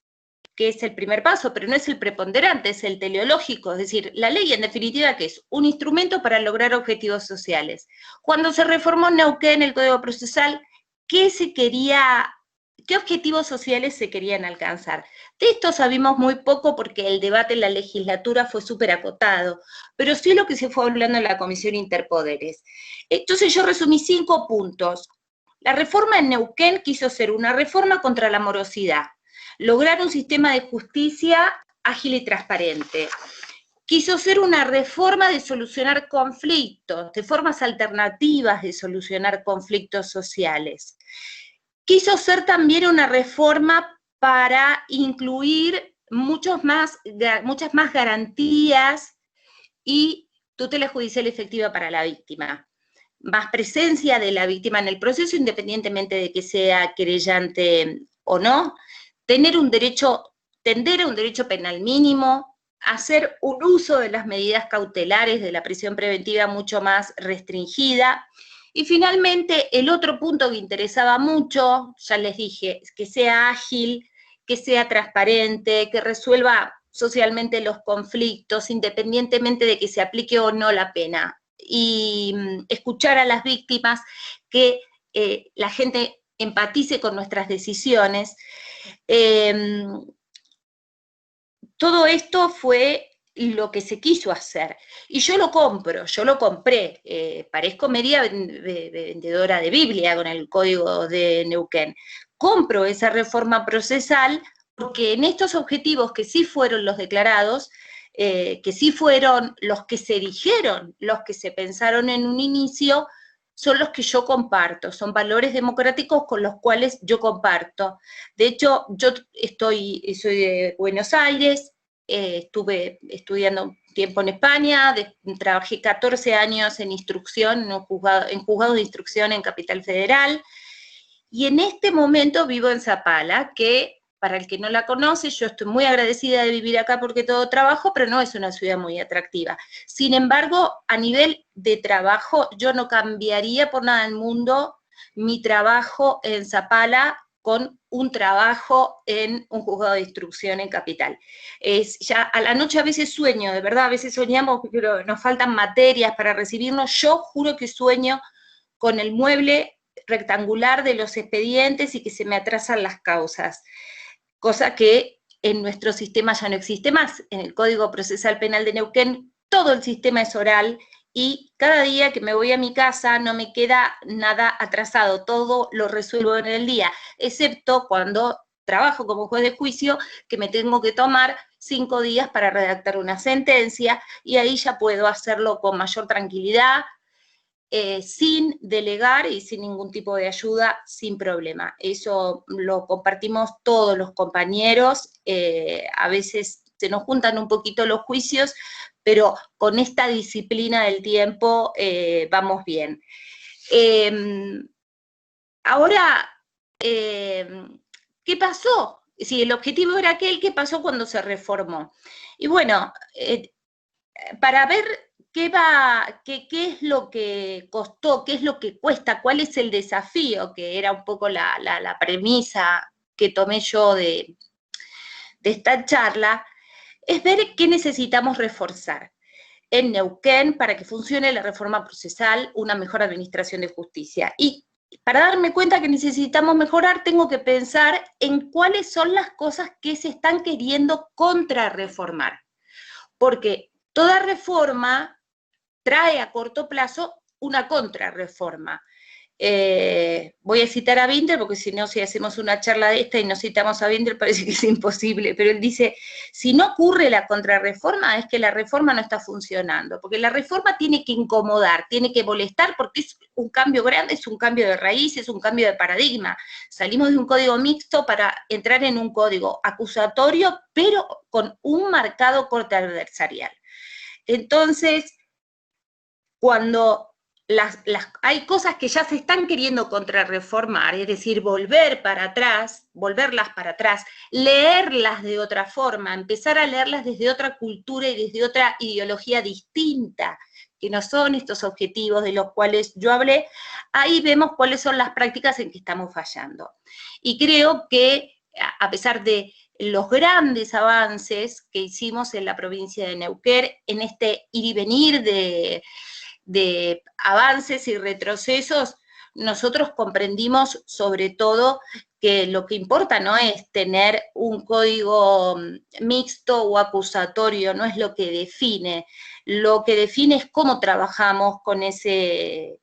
Speaker 6: que es el primer paso, pero no es el preponderante, es el teleológico, es decir, la ley en definitiva que es un instrumento para lograr objetivos sociales. Cuando se reformó Neuquén el Código Procesal, ¿qué objetivos sociales se querían alcanzar? De esto sabemos muy poco porque el debate en la legislatura fue súper acotado, pero sí lo que se fue hablando en la Comisión Interpoderes. Entonces yo resumí 5 puntos. La reforma en Neuquén quiso ser una reforma contra la morosidad, lograr un sistema de justicia ágil y transparente. Quiso ser una reforma de solucionar conflictos, de formas alternativas de solucionar conflictos sociales. Quiso ser también una reforma para incluir muchas más garantías y tutela judicial efectiva para la víctima. Más presencia de la víctima en el proceso, independientemente de que sea querellante o no. Tender a un derecho penal mínimo, hacer un uso de las medidas cautelares de la prisión preventiva mucho más restringida. Y finalmente, el otro punto que interesaba mucho, ya les dije, es que sea ágil, que sea transparente, que resuelva socialmente los conflictos, independientemente de que se aplique o no la pena. Y escuchar a las víctimas, que la gente empatice con nuestras decisiones. Todo esto fue lo que se quiso hacer. Y yo lo compré. Parezco media vendedora de Biblia con el Código de Neuquén. Compro esa reforma procesal porque en estos objetivos que sí fueron los declarados, que sí fueron los que se dijeron, los que se pensaron en un inicio, son los que yo comparto, son valores democráticos con los cuales yo comparto. De hecho, yo soy de Buenos Aires, estuve estudiando un tiempo en España, trabajé 14 años en instrucción, en juzgados de instrucción en Capital Federal, y en este momento vivo en Zapala, que para el que no la conoce, yo estoy muy agradecida de vivir acá porque todo trabajo, pero no es una ciudad muy atractiva. Sin embargo, a nivel de trabajo, yo no cambiaría por nada del mundo mi trabajo en Zapala con un trabajo en un juzgado de instrucción en Capital. Ya a la noche a veces sueño, de verdad, a veces soñamos, pero nos faltan materias para recibirnos. Yo juro que sueño con el mueble rectangular de los expedientes y que se me atrasan las causas, cosa que en nuestro sistema ya no existe más. En el Código Procesal Penal de Neuquén todo el sistema es oral y cada día que me voy a mi casa no me queda nada atrasado, todo lo resuelvo en el día, excepto cuando trabajo como juez de juicio, que me tengo que tomar 5 días para redactar una sentencia, y ahí ya puedo hacerlo con mayor tranquilidad, sin delegar y sin ningún tipo de ayuda, sin problema. Eso lo compartimos todos los compañeros, a veces se nos juntan un poquito los juicios, pero con esta disciplina del tiempo vamos bien. Ahora, ¿qué pasó? Si el objetivo era aquel, ¿qué pasó cuando se reformó? Y bueno, para ver qué es lo que costó, qué es lo que cuesta, cuál es el desafío, que era un poco la premisa que tomé yo de esta charla, es ver qué necesitamos reforzar en Neuquén para que funcione la reforma procesal, una mejor administración de justicia. Y para darme cuenta que necesitamos mejorar, tengo que pensar en cuáles son las cosas que se están queriendo contrarreformar. Porque toda reforma trae a corto plazo una contrarreforma. Voy a citar a Binder, porque si no, si hacemos una charla de esta y no citamos a Binder, parece que es imposible, pero él dice, si no ocurre la contrarreforma, es que la reforma no está funcionando, porque la reforma tiene que incomodar, tiene que molestar, porque es un cambio grande, es un cambio de raíz, es un cambio de paradigma. Salimos de un código mixto para entrar en un código acusatorio, pero con un marcado corte adversarial. Entonces, cuando hay cosas que ya se están queriendo contrarreformar, es decir, volverlas para atrás, leerlas de otra forma, empezar a leerlas desde otra cultura y desde otra ideología distinta, que no son estos objetivos de los cuales yo hablé, ahí vemos cuáles son las prácticas en que estamos fallando. Y creo que, a pesar de los grandes avances que hicimos en la provincia de Neuquén, en este ir y venir de avances y retrocesos, nosotros comprendimos sobre todo que lo que importa no es tener un código mixto o acusatorio, no es lo que define es cómo trabajamos con ese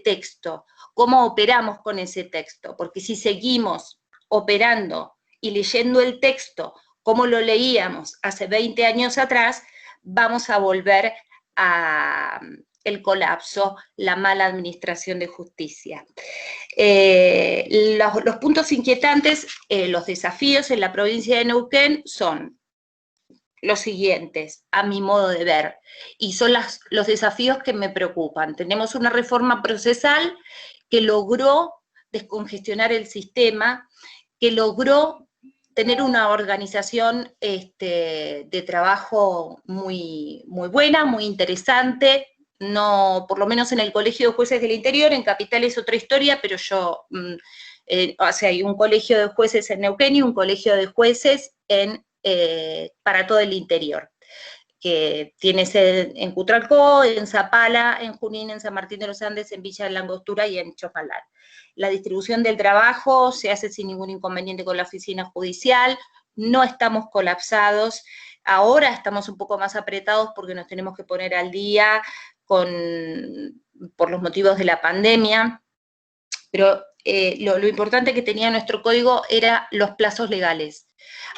Speaker 6: texto, cómo operamos con ese texto, porque si seguimos operando y leyendo el texto como lo leíamos hace 20 años atrás, vamos a volver a el colapso, la mala administración de justicia. Los puntos inquietantes, los desafíos en la provincia de Neuquén son los siguientes, a mi modo de ver, y son los desafíos que me preocupan. Tenemos una reforma procesal que logró descongestionar el sistema, que logró tener una organización de trabajo muy, muy buena, muy interesante, no, por lo menos en el Colegio de Jueces del Interior, en Capital es otra historia, pero hay un colegio de jueces en Neuquén y un colegio de jueces para todo el interior, que tiene sede en Cutralcó, en Zapala, en Junín, en San Martín de los Andes, en Villa de la Angostura y en Chopalal. La distribución del trabajo se hace sin ningún inconveniente con la oficina judicial, no estamos colapsados, ahora estamos un poco más apretados porque nos tenemos que poner al día por los motivos de la pandemia, pero lo importante que tenía nuestro código era los plazos legales.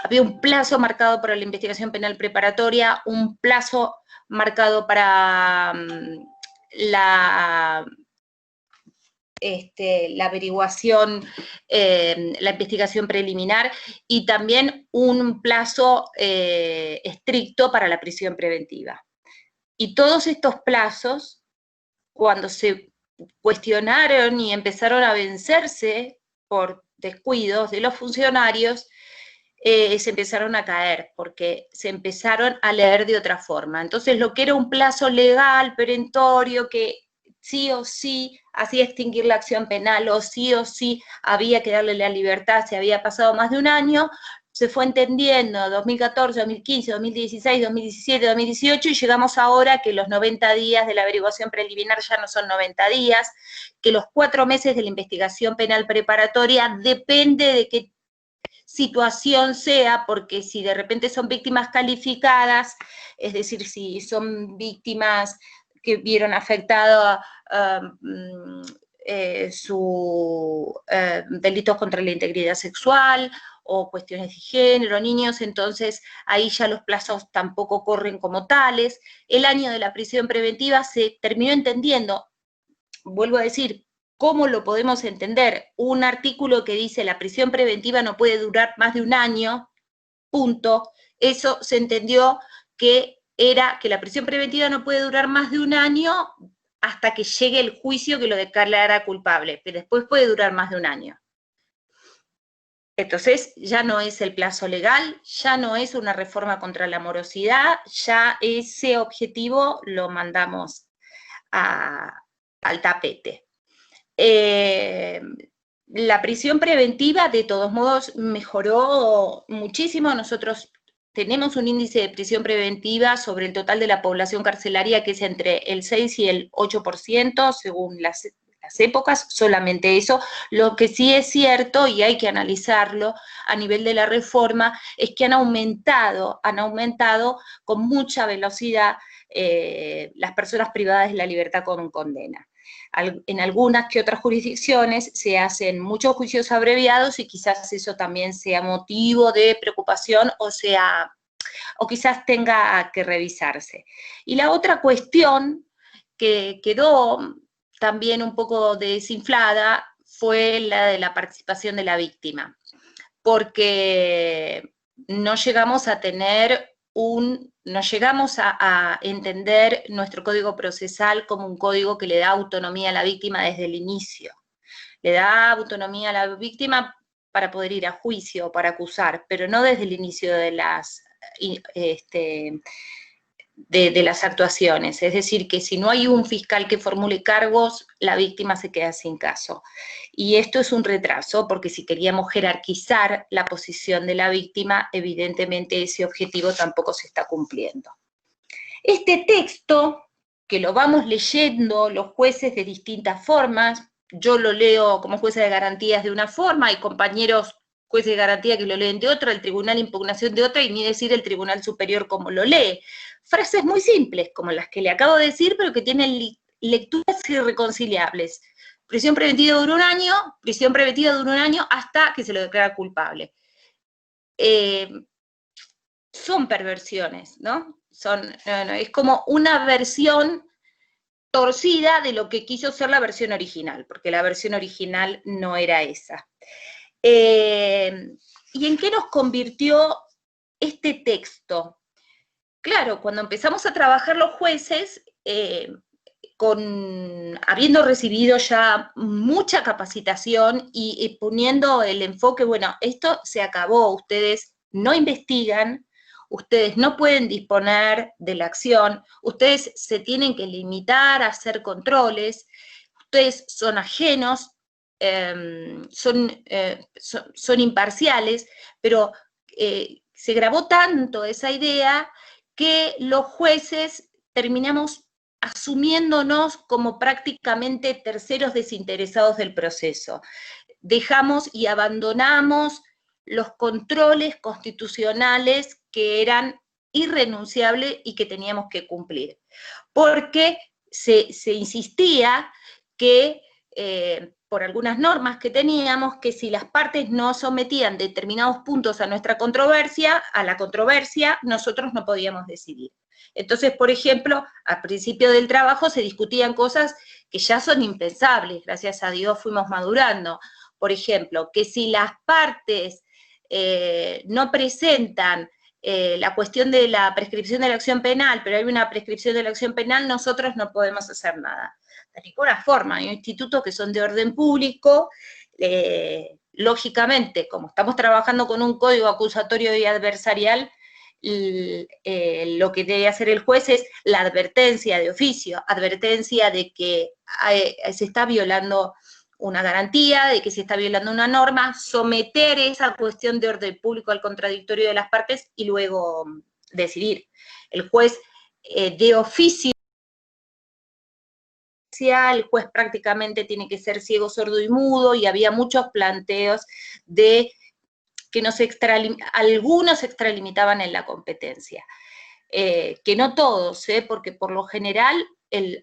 Speaker 6: Había un plazo marcado para la investigación penal preparatoria, un plazo marcado para la averiguación, la investigación preliminar, y también un plazo estricto para la prisión preventiva. Y todos estos plazos, cuando se cuestionaron y empezaron a vencerse por descuidos de los funcionarios, se empezaron a caer, porque se empezaron a leer de otra forma. Entonces, lo que era un plazo legal, perentorio, que sí o sí hacía extinguir la acción penal, o sí había que darle la libertad si había pasado más de un año, se fue entendiendo 2014, 2015, 2016, 2017, 2018, y llegamos ahora que los 90 días de la averiguación preliminar ya no son 90 días, que los 4 meses de la investigación penal preparatoria depende de qué situación sea, porque si de repente son víctimas calificadas, es decir, si son víctimas que vieron afectado delitos contra la integridad sexual o cuestiones de género, niños, entonces ahí ya los plazos tampoco corren como tales. El año de la prisión preventiva se terminó entendiendo, vuelvo a decir, ¿cómo lo podemos entender? Un artículo que dice la prisión preventiva no puede durar más de un año, punto. Eso se entendió que era que la prisión preventiva no puede durar más de un año hasta que llegue el juicio que lo declarara culpable, pero después puede durar más de un año. Entonces, ya no es el plazo legal, ya no es una reforma contra la morosidad, ya ese objetivo lo mandamos al tapete. La prisión preventiva, de todos modos, mejoró muchísimo. Nosotros tenemos un índice de prisión preventiva sobre el total de la población carcelaria que es entre el 6 y el 8%, según las épocas, solamente eso. Lo que sí es cierto, y hay que analizarlo a nivel de la reforma, es que han aumentado con mucha velocidad las personas privadas de la libertad con condena. En algunas que otras jurisdicciones se hacen muchos juicios abreviados y quizás eso también sea motivo de preocupación o quizás tenga que revisarse. Y la otra cuestión que quedó también un poco desinflada fue la de la participación de la víctima, porque no llegamos a entender nuestro código procesal como un código que le da autonomía a la víctima desde el inicio. Le da autonomía a la víctima para poder ir a juicio, para acusar, pero no desde el inicio de las actuaciones. Es decir, que si no hay un fiscal que formule cargos, la víctima se queda sin caso. Y esto es un retraso, porque si queríamos jerarquizar la posición de la víctima, evidentemente ese objetivo tampoco se está cumpliendo. Este texto, que lo vamos leyendo los jueces de distintas formas, yo lo leo como jueza de garantías de una forma, hay compañeros jueces de garantía que lo leen de otra, el tribunal de impugnación de otra, y ni decir el tribunal superior como lo lee. Frases muy simples, como las que le acabo de decir, pero que tienen lecturas irreconciliables. Prisión preventiva dura un año, prisión preventiva dura un año hasta que se lo declara culpable. Son perversiones, ¿no? Es como una versión torcida de lo que quiso ser la versión original, porque la versión original no era esa. ¿Y en qué nos convirtió este texto? Claro, cuando empezamos a trabajar los jueces, habiendo recibido ya mucha capacitación y poniendo el enfoque, bueno, esto se acabó, ustedes no investigan, ustedes no pueden disponer de la acción, ustedes se tienen que limitar a hacer controles, ustedes son ajenos, son imparciales, pero se grabó tanto esa idea que los jueces terminamos asumiéndonos como prácticamente terceros desinteresados del proceso. Dejamos y abandonamos los controles constitucionales que eran irrenunciables y que teníamos que cumplir, porque se insistía que por algunas normas que teníamos, que si las partes no sometían determinados puntos a la controversia, nosotros no podíamos decidir. Entonces, por ejemplo, al principio del trabajo se discutían cosas que ya son impensables, gracias a Dios fuimos madurando. Por ejemplo, que si las partes no presentan la cuestión de la prescripción de la acción penal, pero hay una prescripción de la acción penal, nosotros no podemos hacer nada. De ninguna forma, hay institutos que son de orden público, lógicamente, como estamos trabajando con un código acusatorio y adversarial, lo que debe hacer el juez es la advertencia de oficio, advertencia de que se está violando una garantía, de que se está violando una norma, someter esa cuestión de orden público al contradictorio de las partes y luego decidir. El juez de oficio, el juez prácticamente tiene que ser ciego, sordo y mudo, y había muchos planteos de que algunos se extralimitaban en la competencia. Que no todos, porque por lo general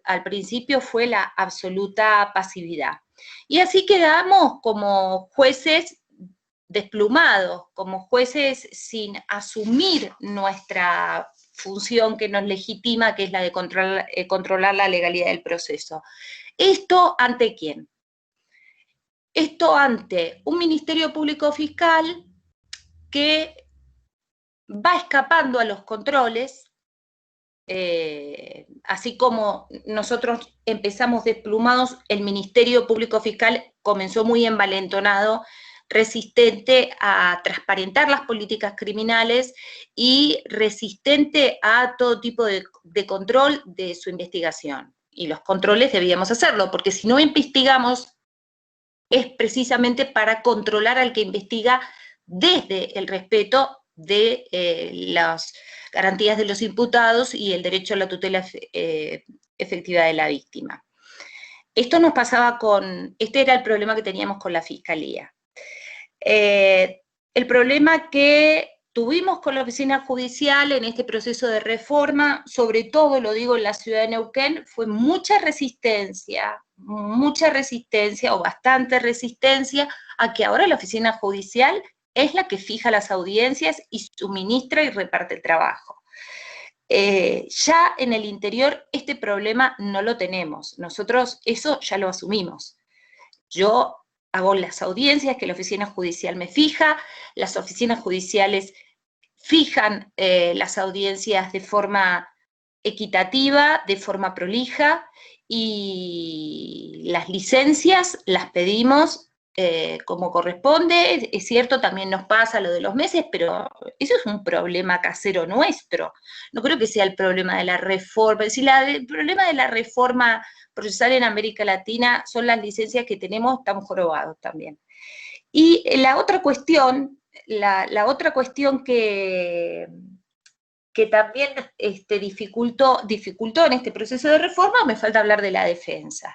Speaker 6: al principio fue la absoluta pasividad. Y así quedamos como jueces desplumados, como jueces sin asumir nuestra función que nos legitima, que es la de controlar la legalidad del proceso. ¿Esto ante quién? Esto ante un Ministerio Público Fiscal que va escapando a los controles, así como nosotros empezamos desplumados, el Ministerio Público Fiscal comenzó muy envalentonado, resistente a transparentar las políticas criminales y resistente a todo tipo de control de su investigación. Y los controles debíamos hacerlo, porque si no investigamos es precisamente para controlar al que investiga desde el respeto de las garantías de los imputados y el derecho a la tutela efectiva de la víctima. Esto nos pasaba este era el problema que teníamos con la Fiscalía. El problema que tuvimos con la oficina judicial en este proceso de reforma, sobre todo, lo digo en la ciudad de Neuquén, fue mucha resistencia o bastante resistencia a que ahora la oficina judicial es la que fija las audiencias y suministra y reparte el trabajo. Ya en el interior este problema no lo tenemos, nosotros eso ya lo asumimos. Yo hago las audiencias que la oficina judicial me fija, las oficinas judiciales fijan las audiencias de forma equitativa, de forma prolija, y las licencias las pedimos como corresponde. Es cierto, también nos pasa lo de los meses, pero eso es un problema casero nuestro. No creo que sea el problema de la reforma. Es decir, el problema de la reforma procesal en América Latina son las licencias que tenemos, estamos jorobados también. Y la otra cuestión, la otra cuestión que también dificultó en este proceso de reforma, me falta hablar de la defensa.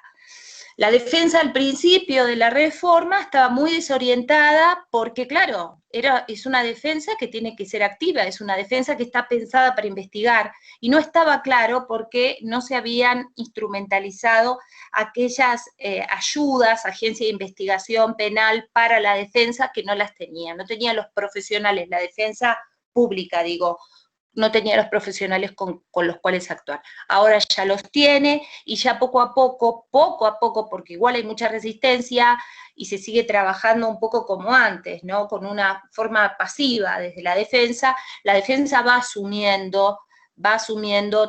Speaker 6: La defensa al principio de la reforma estaba muy desorientada porque, claro, es una defensa que tiene que ser activa, es una defensa que está pensada para investigar, y no estaba claro porque no se habían instrumentalizado aquellas ayudas, agencias de investigación penal para la defensa, que no las tenían, no tenían los profesionales, la defensa pública, digo, no tenía los profesionales con los cuales actuar. Ahora ya los tiene, y ya poco a poco, porque igual hay mucha resistencia y se sigue trabajando un poco como antes, ¿no? Con una forma pasiva desde la defensa va asumiendo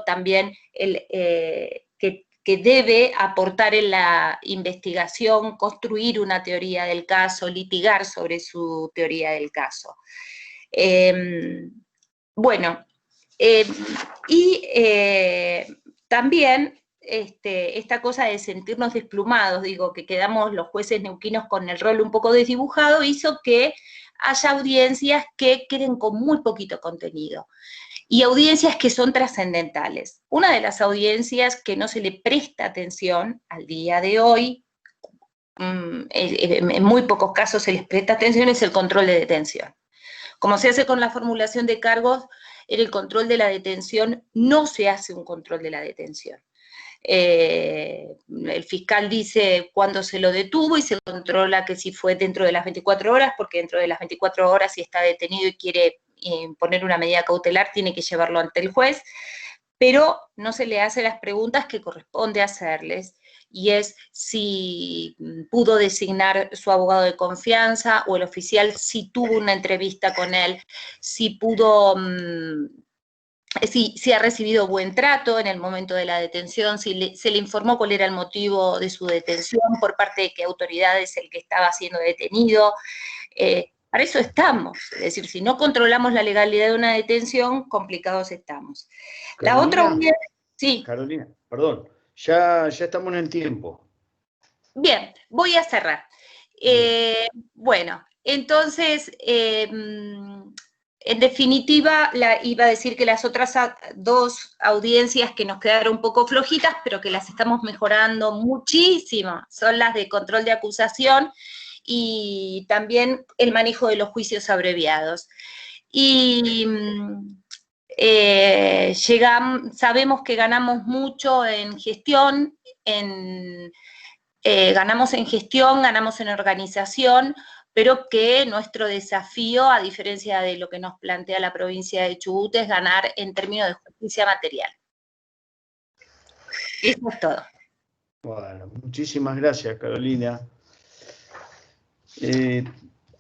Speaker 6: también que debe aportar en la investigación, construir una teoría del caso, litigar sobre su teoría del caso. Bueno, también esta cosa de sentirnos desplumados, digo, que quedamos los jueces neuquinos con el rol un poco desdibujado, hizo que haya audiencias que queden con muy poquito contenido, y audiencias que son trascendentales. Una de las audiencias que no se le presta atención al día de hoy, en muy pocos casos se les presta atención, es el control de detención. Como se hace con la formulación de cargos, en el control de la detención no se hace un control de la detención. El fiscal dice cuándo se lo detuvo y se controla que si fue dentro de las 24 horas, porque dentro de las 24 horas, si está detenido y quiere imponer una medida cautelar, tiene que llevarlo ante el juez, pero no se le hace las preguntas que corresponde hacerles, y es si pudo designar su abogado de confianza, o el oficial si tuvo una entrevista con él, si pudo si ha recibido buen trato en el momento de la detención, si se le informó cuál era el motivo de su detención, por parte de qué autoridad es el que estaba siendo detenido. Para eso estamos, es decir, si no controlamos la legalidad de una detención, complicados estamos. La otra unidad, sí.
Speaker 4: Carolina, perdón, ya estamos en el tiempo.
Speaker 6: Bien, voy a cerrar. Bueno, entonces, en definitiva, iba a decir que las otras dos audiencias que nos quedaron un poco flojitas, pero que las estamos mejorando muchísimo, son las de control de acusación y también el manejo de los juicios abreviados. Y sabemos que ganamos mucho en gestión, ganamos en gestión, ganamos en organización, pero que nuestro desafío, a diferencia de lo que nos plantea la provincia de Chubut, es ganar en términos de justicia material. Eso es todo.
Speaker 4: Bueno, muchísimas gracias, Carolina.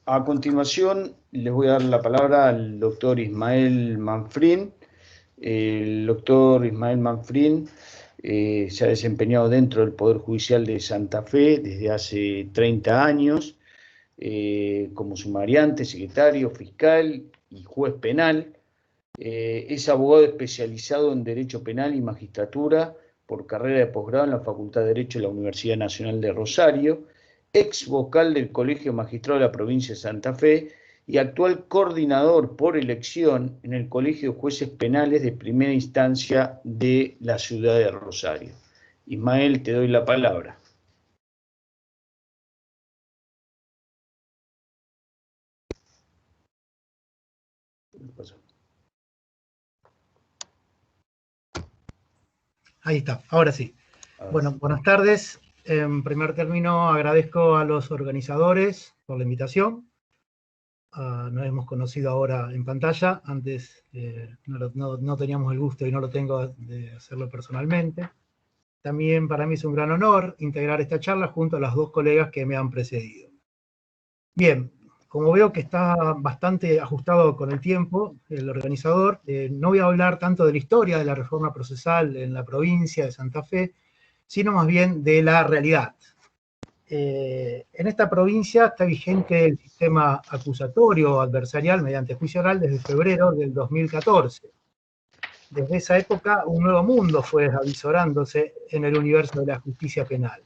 Speaker 4: A continuación, les voy a dar la palabra al doctor Ismael Manfrín. El doctor Ismael Manfrín se ha desempeñado dentro del Poder Judicial de Santa Fe desde hace 30 años, como sumariante, secretario, fiscal y juez penal. Es abogado especializado en Derecho Penal y Magistratura por carrera de posgrado en la Facultad de Derecho de la Universidad Nacional de Rosario, ex vocal del Colegio Magistrado de la Provincia de Santa Fe y actual coordinador por elección en el Colegio de Jueces Penales de Primera Instancia de la ciudad de Rosario. Ismael, te doy la palabra. ¿Qué pasó?
Speaker 7: Ahí está, ahora sí. Bueno, buenas tardes. En primer término, agradezco a los organizadores por la invitación. Nos hemos conocido ahora en pantalla, antes no teníamos el gusto y no lo tengo de hacerlo personalmente. También para mí es un gran honor integrar esta charla junto a las dos colegas que me han precedido. Bien, como veo que está bastante ajustado con el tiempo, el organizador, no voy a hablar tanto de la historia de la reforma procesal en la provincia de Santa Fe, sino más bien de la realidad. En esta provincia está vigente el sistema acusatorio adversarial mediante juicio oral desde febrero del 2014. Desde esa época, un nuevo mundo fue avisorándose en el universo de la justicia penal.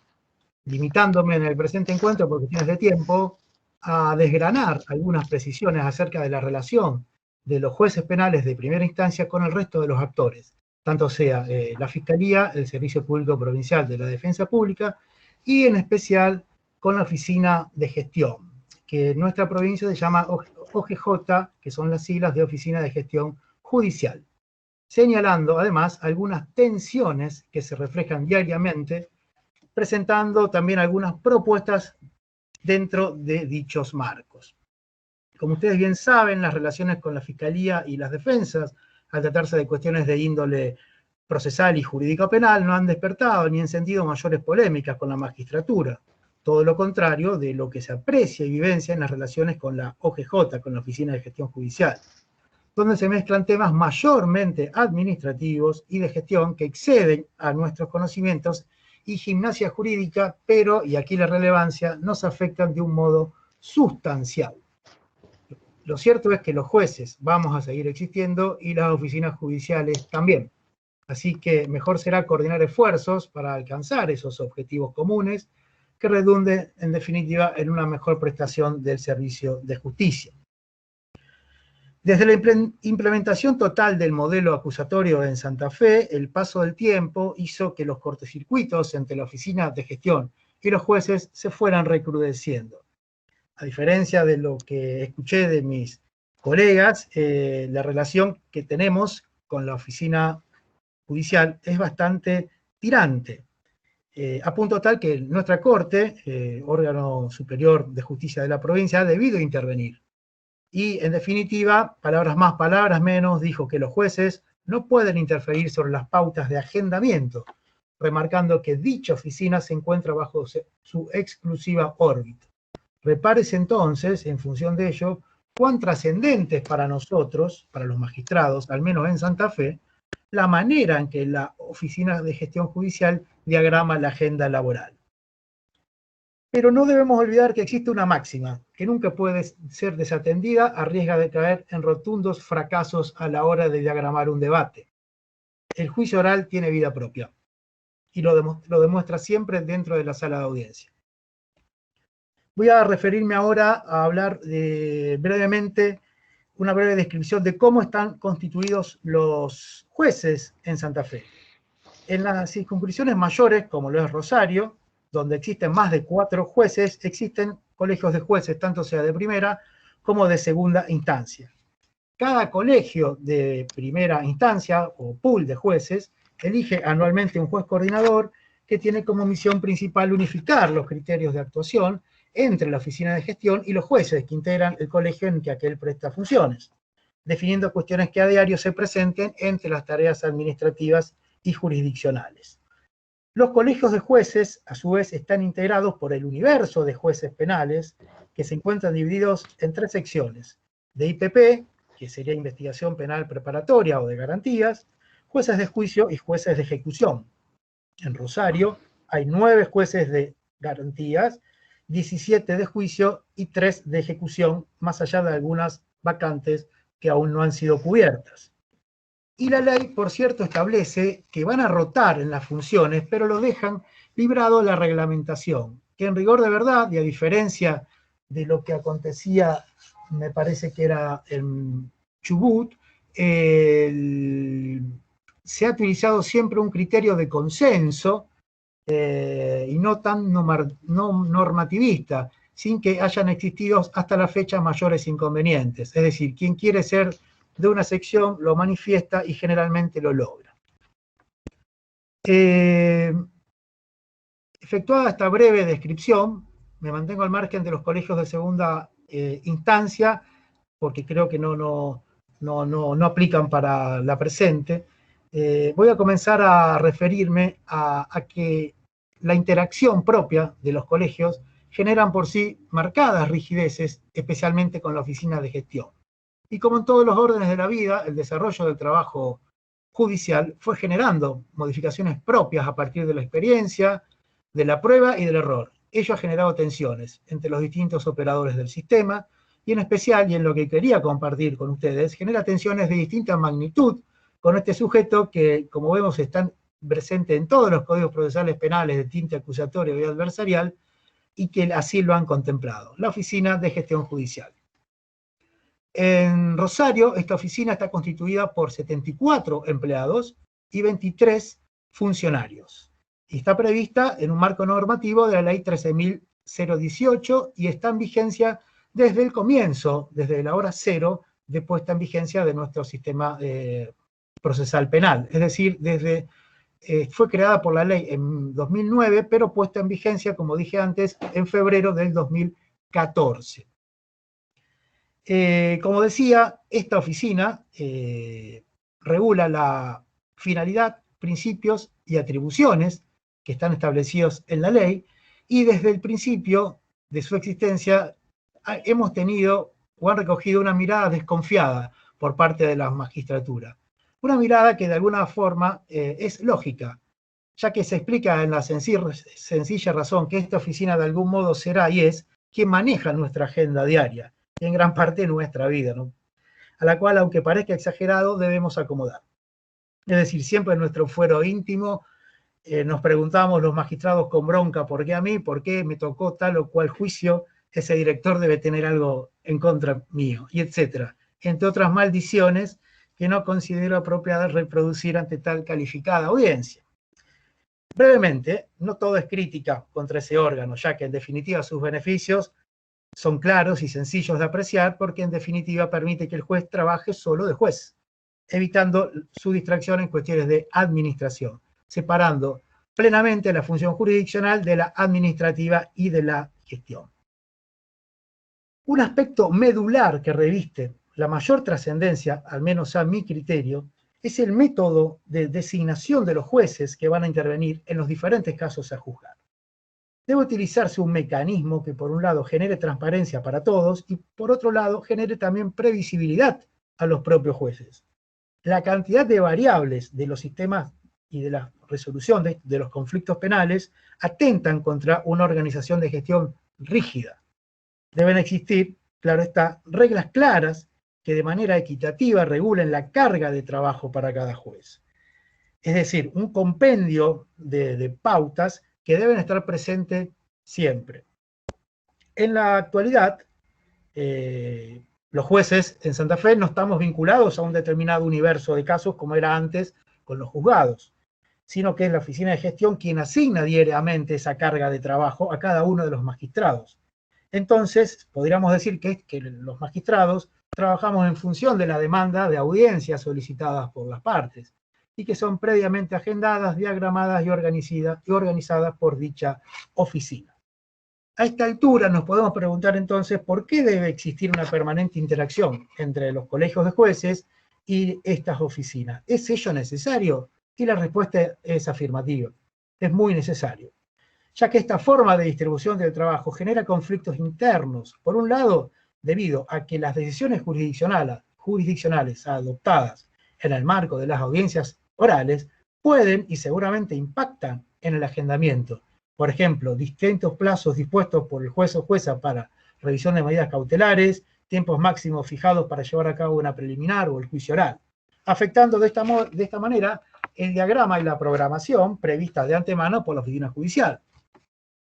Speaker 7: Limitándome en el presente encuentro, por cuestiones de tiempo, a desgranar algunas precisiones acerca de la relación de los jueces penales de primera instancia con el resto de los actores, tanto sea la Fiscalía, el Servicio Público Provincial de la Defensa Pública, y en especial con la Oficina de Gestión, que en nuestra provincia se llama OGJ, que son las siglas de Oficina de Gestión Judicial, señalando además algunas tensiones que se reflejan diariamente, presentando también algunas propuestas dentro de dichos marcos. Como ustedes bien saben, las relaciones con la Fiscalía y las defensas, al tratarse de cuestiones de índole procesal y jurídico penal, no han despertado ni encendido mayores polémicas con la magistratura. Todo lo contrario de lo que se aprecia y vivencia en las relaciones con la OGJ, con la Oficina de Gestión Judicial, donde se mezclan temas mayormente administrativos y de gestión que exceden a nuestros conocimientos y gimnasia jurídica, pero, y aquí la relevancia, nos afectan de un modo sustancial. Lo cierto es que los jueces vamos a seguir existiendo y las oficinas judiciales también. Así que mejor será coordinar esfuerzos para alcanzar esos objetivos comunes que redunden, en definitiva, en una mejor prestación del servicio de justicia. Desde la implementación total del modelo acusatorio en Santa Fe, el paso del tiempo hizo que los cortocircuitos entre la Oficina de Gestión y los jueces se fueran recrudeciendo. A diferencia de lo que escuché de mis colegas, la relación que tenemos con la Oficina Judicial es bastante tirante, a punto tal que nuestra Corte, órgano superior de justicia de la provincia, ha debido intervenir. Y, en definitiva, palabras más, palabras menos, dijo que los jueces no pueden interferir sobre las pautas de agendamiento, remarcando que dicha oficina se encuentra bajo su exclusiva órbita. Repárese entonces, en función de ello, cuán trascendente es para nosotros, para los magistrados, al menos en Santa Fe, la manera en que la Oficina de Gestión Judicial diagrama la agenda laboral. Pero no debemos olvidar que existe una máxima, que nunca puede ser desatendida a riesgo de caer en rotundos fracasos a la hora de diagramar un debate. El juicio oral tiene vida propia, y lo demuestra siempre dentro de la sala de audiencia. Voy a referirme ahora a hablar brevemente, una breve descripción de cómo están constituidos los jueces en Santa Fe. En las circunscripciones mayores, como lo es Rosario, donde existen más de 4 jueces, existen colegios de jueces, tanto sea de primera como de segunda instancia. Cada colegio de primera instancia, o pool de jueces, elige anualmente un juez coordinador que tiene como misión principal unificar los criterios de actuación entre la oficina de gestión y los jueces que integran el colegio en que aquel presta funciones, definiendo cuestiones que a diario se presenten entre las tareas administrativas y jurisdiccionales. Los colegios de jueces, a su vez, están integrados por el universo de jueces penales, que se encuentran divididos en 3 secciones: de IPP, que sería investigación penal preparatoria o de garantías, jueces de juicio y jueces de ejecución. En Rosario hay 9 jueces de garantías, 17 de juicio y 3 de ejecución, más allá de algunas vacantes que aún no han sido cubiertas. Y la ley, por cierto, establece que van a rotar en las funciones, pero lo dejan librado la reglamentación, que en rigor de verdad, y a diferencia de lo que acontecía, me parece que era en Chubut, se ha utilizado siempre un criterio de consenso y no tan normativista, sin que hayan existido hasta la fecha mayores inconvenientes. Es decir, quien quiere ser de una sección lo manifiesta y generalmente lo logra. Efectuada esta breve descripción, me mantengo al margen de los colegios de segunda instancia, porque creo que no aplican para la presente. Voy a comenzar a referirme a que la interacción propia de los colegios generan por sí marcadas rigideces, especialmente con la oficina de gestión. Y como en todos los órdenes de la vida, el desarrollo del trabajo judicial fue generando modificaciones propias a partir de la experiencia, de la prueba y del error. Ello ha generado tensiones entre los distintos operadores del sistema, y en especial, y en lo que quería compartir con ustedes, genera tensiones de distinta magnitud con este sujeto que, como vemos, está presente en todos los códigos procesales penales de tinte acusatorio y adversarial, y que así lo han contemplado, la Oficina de Gestión Judicial. En Rosario, esta oficina está constituida por 74 empleados y 23 funcionarios. Y está prevista en un marco normativo de la Ley 13.018 y está en vigencia desde el comienzo, desde la hora cero de puesta en vigencia de nuestro sistema procesal penal. Es decir, fue creada por la ley en 2009, pero puesta en vigencia, como dije antes, en febrero del 2014. Como decía, esta oficina regula la finalidad, principios y atribuciones que están establecidos en la ley, y desde el principio de su existencia hemos tenido o han recogido una mirada desconfiada por parte de la magistratura. Una mirada que de alguna forma es lógica, ya que se explica en la sencilla razón que esta oficina de algún modo será y es quien maneja nuestra agenda diaria, y en gran parte nuestra vida, ¿no? A la cual, aunque parezca exagerado, debemos acomodar. Es decir, siempre en nuestro fuero íntimo nos preguntamos los magistrados con bronca, ¿por qué a mí? ¿Por qué me tocó tal o cual juicio? Ese director debe tener algo en contra mío, y etcétera. Entre otras maldiciones que no considero apropiadas reproducir ante tal calificada audiencia. Brevemente, no todo es crítica contra ese órgano, ya que en definitiva sus beneficios son claros y sencillos de apreciar, porque en definitiva permite que el juez trabaje solo de juez, evitando su distracción en cuestiones de administración, separando plenamente la función jurisdiccional de la administrativa y de la gestión. Un aspecto medular que reviste la mayor trascendencia, al menos a mi criterio, es el método de designación de los jueces que van a intervenir en los diferentes casos a juzgar. debe utilizarse un mecanismo que por un lado genere transparencia para todos y por otro lado genere también previsibilidad a los propios jueces. La cantidad de variables de los sistemas y de la resolución de los conflictos penales atentan contra una organización de gestión rígida. Deben existir, claro está, reglas claras que de manera equitativa regulen la carga de trabajo para cada juez. Es decir, un compendio de pautas que deben estar presentes siempre. En la actualidad, los jueces en Santa Fe no estamos vinculados a un determinado universo de casos como era antes con los juzgados, sino que es la oficina de gestión quien asigna diariamente esa carga de trabajo a cada uno de los magistrados. Entonces, podríamos decir que los magistrados trabajamos en función de la demanda de audiencias solicitadas por las partes y que son previamente agendadas, diagramadas y organizadas por dicha oficina. A esta altura nos podemos preguntar entonces por qué debe existir una permanente interacción entre los colegios de jueces y estas oficinas. ¿Es ello necesario? Y la respuesta es afirmativa. Es muy necesario, ya que esta forma de distribución del trabajo genera conflictos internos. Por un lado, debido a que las decisiones jurisdiccionales adoptadas en el marco de las audiencias orales pueden y seguramente impactan en el agendamiento. Por ejemplo, distintos plazos dispuestos por el juez o jueza para revisión de medidas cautelares, tiempos máximos fijados para llevar a cabo una preliminar o el juicio oral, afectando de esta manera el diagrama y la programación prevista de antemano por la oficina judicial.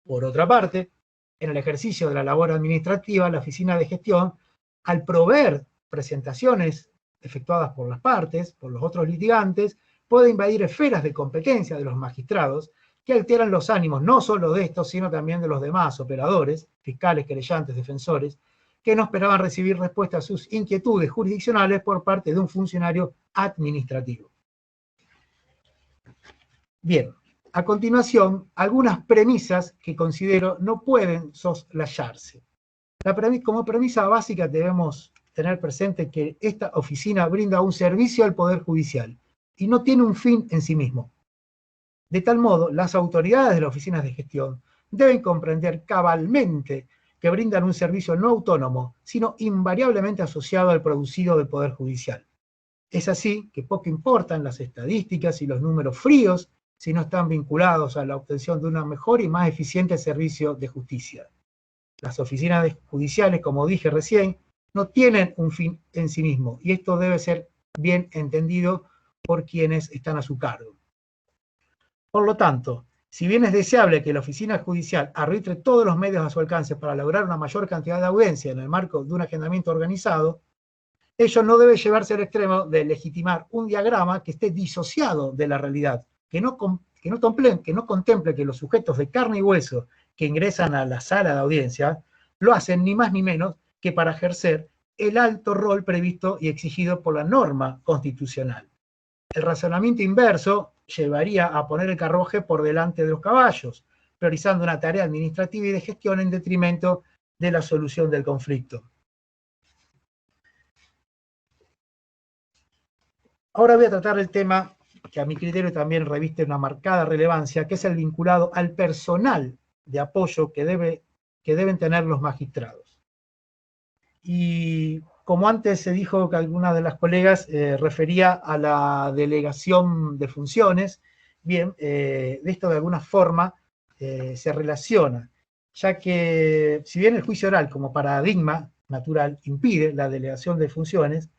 Speaker 7: Por otra parte, en el ejercicio de la labor administrativa, la oficina de gestión, al proveer presentaciones efectuadas por las partes, por los otros litigantes, puede invadir esferas de competencia de los magistrados que alteran los ánimos no solo de estos, sino también de los demás operadores, fiscales, querellantes, defensores, que no esperaban recibir respuesta a sus inquietudes jurisdiccionales por parte de un funcionario administrativo. Bien, a continuación, algunas premisas que considero no pueden soslayarse. Como premisa básica debemos tener presente que esta oficina brinda un servicio al Poder Judicial y no tiene un fin en sí mismo. De tal modo, las autoridades de las oficinas de gestión deben comprender cabalmente que brindan un servicio no autónomo, sino invariablemente asociado al producido del Poder Judicial. Es así que poco importan las estadísticas y los números fríos si no están vinculados a la obtención de un mejor y más eficiente servicio de justicia. Las oficinas judiciales, como dije recién, no tienen un fin en sí mismo, y esto debe ser bien entendido por quienes están a su cargo. Por lo tanto, si bien es deseable que la oficina judicial arbitre todos los medios a su alcance para lograr una mayor cantidad de audiencia en el marco de un agendamiento organizado, ello no debe llevarse al extremo de legitimar un diagrama que esté disociado de la realidad, que no contemple que los sujetos de carne y hueso que ingresan a la sala de audiencia lo hacen ni más ni menos que para ejercer el alto rol previsto y exigido por la norma constitucional. El razonamiento inverso llevaría a poner el carruaje por delante de los caballos, priorizando una tarea administrativa y de gestión en detrimento de la solución del conflicto. Ahora voy a tratar el tema que a mi criterio también reviste una marcada relevancia, que es el vinculado al personal de apoyo que deben tener los magistrados. Y como antes se dijo que algunas de las colegas refería a la delegación de funciones, bien, esto de alguna forma se relaciona, ya que si bien el juicio oral como paradigma natural impide la delegación de funciones,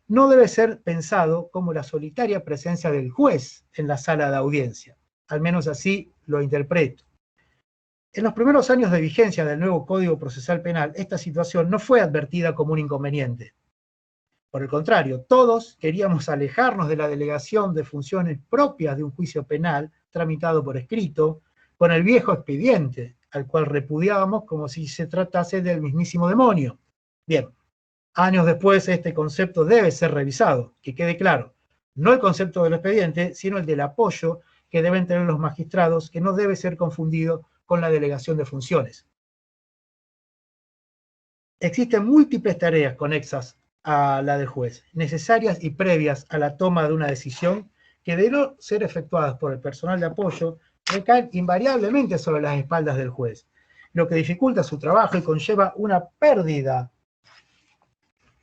Speaker 7: no debe ser pensado como la solitaria presencia del juez en la sala de audiencia, al menos así lo interpreto. En los primeros años de vigencia del nuevo Código Procesal Penal, esta situación no fue advertida como un inconveniente. Por el contrario, todos queríamos alejarnos de la delegación de funciones propias de un juicio penal tramitado por escrito, con el viejo expediente, al cual repudiábamos como si se tratase del mismísimo demonio. Bien, años después este concepto debe ser revisado, que quede claro, no el concepto del expediente, sino el del apoyo que deben tener los magistrados, que no debe ser confundido con la delegación de funciones. Existen múltiples tareas conexas a la del juez, necesarias y previas a la toma de una decisión que de no ser efectuadas por el personal de apoyo, recaen invariablemente sobre las espaldas del juez, lo que dificulta su trabajo y conlleva una pérdida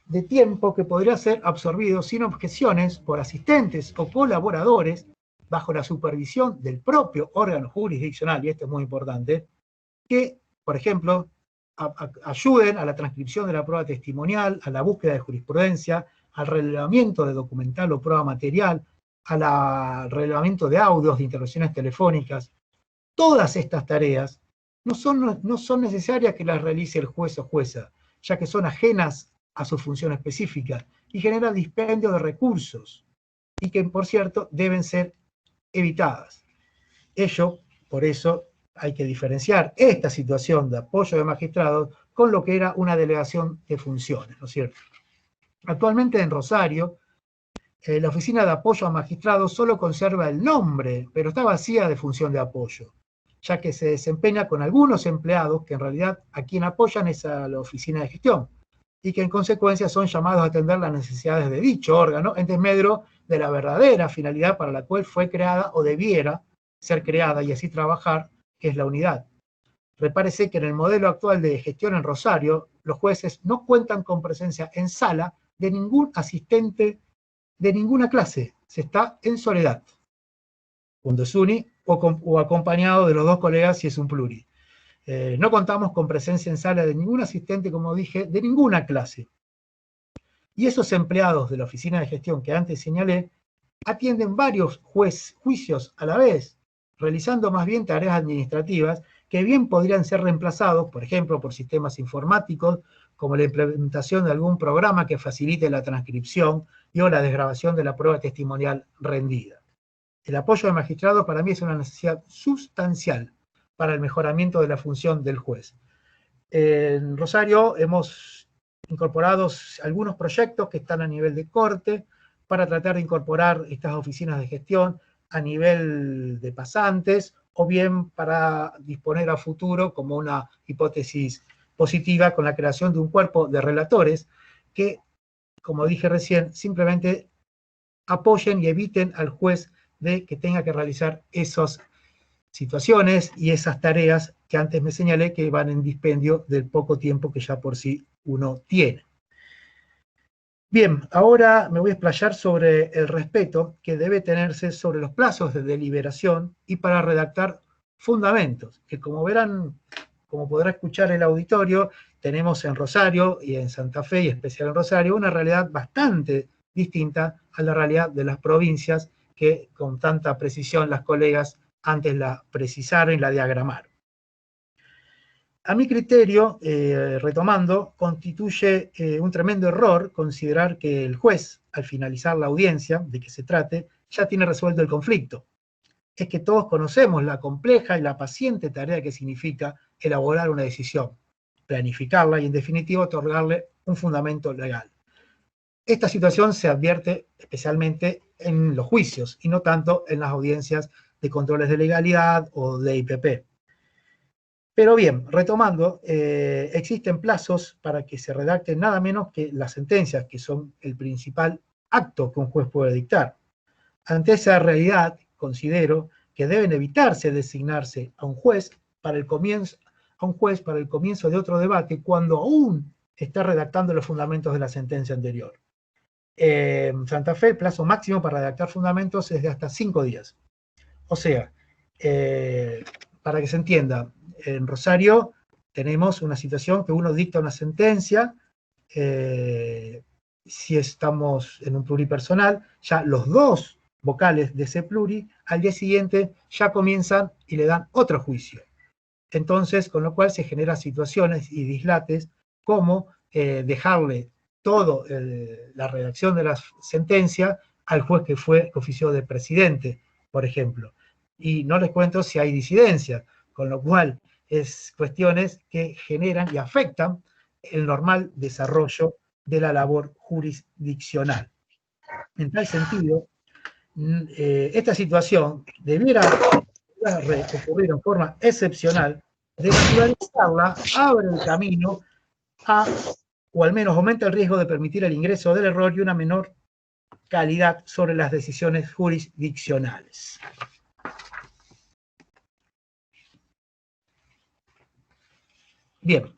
Speaker 7: de tiempo que podría ser absorbido sin objeciones por asistentes o colaboradores bajo la supervisión del propio órgano jurisdiccional, y esto es muy importante, que, por ejemplo, ayuden a la transcripción de la prueba testimonial, a la búsqueda de jurisprudencia, al relevamiento de documental o prueba material, al relevamiento de audios, de intervenciones telefónicas. Todas estas tareas no son necesarias que las realice el juez o jueza, ya que son ajenas a su función específica y generan dispendio de recursos, y que, por cierto, deben ser evitadas. Por eso, hay que diferenciar esta situación de apoyo de magistrados con lo que era una delegación de funciones, ¿no es cierto? Actualmente en Rosario, la Oficina de Apoyo a Magistrados solo conserva el nombre, pero está vacía de función de apoyo, ya que se desempeña con algunos empleados que en realidad a quien apoyan es a la Oficina de Gestión, y que en consecuencia son llamados a atender las necesidades de dicho órgano en desmedro de la verdadera finalidad para la cual fue creada o debiera ser creada y así trabajar, que es la unidad. Repárese que en el modelo actual de gestión en Rosario, los jueces no cuentan con presencia en sala de ningún asistente de ninguna clase, se está en soledad, cuando es uni o acompañado de los dos colegas si es un pluri. No contamos con presencia en sala de ningún asistente, como dije, de ninguna clase. Y esos empleados de la oficina de gestión que antes señalé, atienden varios juicios a la vez, realizando más bien tareas administrativas que bien podrían ser reemplazados, por ejemplo, por sistemas informáticos, como la implementación de algún programa que facilite la transcripción y o la desgrabación de la prueba testimonial rendida. El apoyo del magistrado para mí es una necesidad sustancial para el mejoramiento de la función del juez. En Rosario hemos incorporado algunos proyectos que están a nivel de corte para tratar de incorporar estas oficinas de gestión a nivel de pasantes, o bien para disponer a futuro como una hipótesis positiva con la creación de un cuerpo de relatores que, como dije recién, simplemente apoyen y eviten al juez de que tenga que realizar esas situaciones y esas tareas que antes me señalé que van en dispendio del poco tiempo que ya por sí uno tiene. Bien, ahora me voy a explayar sobre el respeto que debe tenerse sobre los plazos de deliberación y para redactar fundamentos, que como verán, como podrá escuchar el auditorio, tenemos en Rosario y en Santa Fe, y especial en Rosario, una realidad bastante distinta a la realidad de las provincias que con tanta precisión las colegas antes la precisaron y la diagramaron. A mi criterio, retomando, constituye un tremendo error considerar que el juez, al finalizar la audiencia, de que se trate, ya tiene resuelto el conflicto. Es que todos conocemos la compleja y la paciente tarea que significa elaborar una decisión, planificarla y, en definitiva, otorgarle un fundamento legal. Esta situación se advierte especialmente en los juicios y no tanto en las audiencias de controles de legalidad o de IPP. Pero bien, retomando, existen plazos para que se redacten nada menos que las sentencias, que son el principal acto que un juez puede dictar. Ante esa realidad, considero que deben evitarse designarse a un juez para el comienzo de otro debate cuando aún está redactando los fundamentos de la sentencia anterior. En Santa Fe, el plazo máximo para redactar fundamentos es de hasta 5 días. O sea, para que se entienda, en Rosario tenemos una situación que uno dicta una sentencia, si estamos en un pluripersonal, ya los dos vocales de ese pluri, al día siguiente ya comienzan y le dan otro juicio. Entonces, con lo cual se generan situaciones y dislates como dejarle toda la redacción de la sentencia al juez que ofició de presidente, por ejemplo. Y no les cuento si hay disidencias, con lo cual es cuestiones que generan y afectan el normal desarrollo de la labor jurisdiccional. En tal sentido, esta situación debiera ocurrir en forma excepcional, desregularizarla abre el camino a, o al menos aumenta el riesgo de permitir el ingreso del error y una menor calidad sobre las decisiones jurisdiccionales. Bien.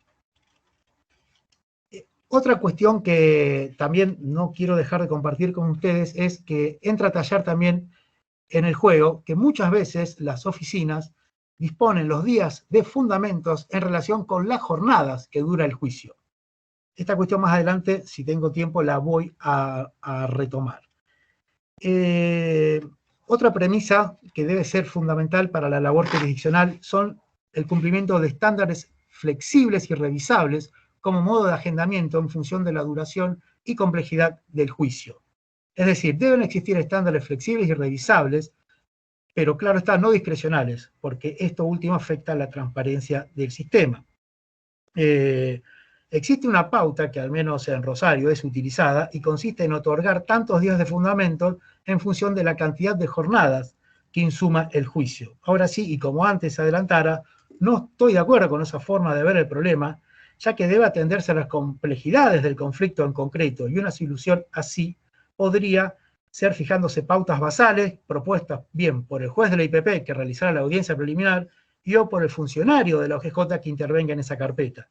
Speaker 7: Otra cuestión que también no quiero dejar de compartir con ustedes es que entra a tallar también en el juego que muchas veces las oficinas disponen los días de fundamentos en relación con las jornadas que dura el juicio. Esta cuestión más adelante, si tengo tiempo, la voy a retomar. Otra premisa que debe ser fundamental para la labor jurisdiccional son el cumplimiento de estándares flexibles y revisables como modo de agendamiento en función de la duración y complejidad del juicio. Es decir, deben existir estándares flexibles y revisables, pero claro está, no discrecionales, porque esto último afecta a la transparencia del sistema. Existe una pauta que al menos en Rosario es utilizada y consiste en otorgar tantos días de fundamentos en función de la cantidad de jornadas que insuma el juicio. Ahora sí, y como antes adelantara, no estoy de acuerdo con esa forma de ver el problema, ya que debe atenderse a las complejidades del conflicto en concreto, y una solución así podría ser fijándose pautas basales propuestas bien por el juez de la IPP que realizará la audiencia preliminar y o por el funcionario de la OGJ que intervenga en esa carpeta,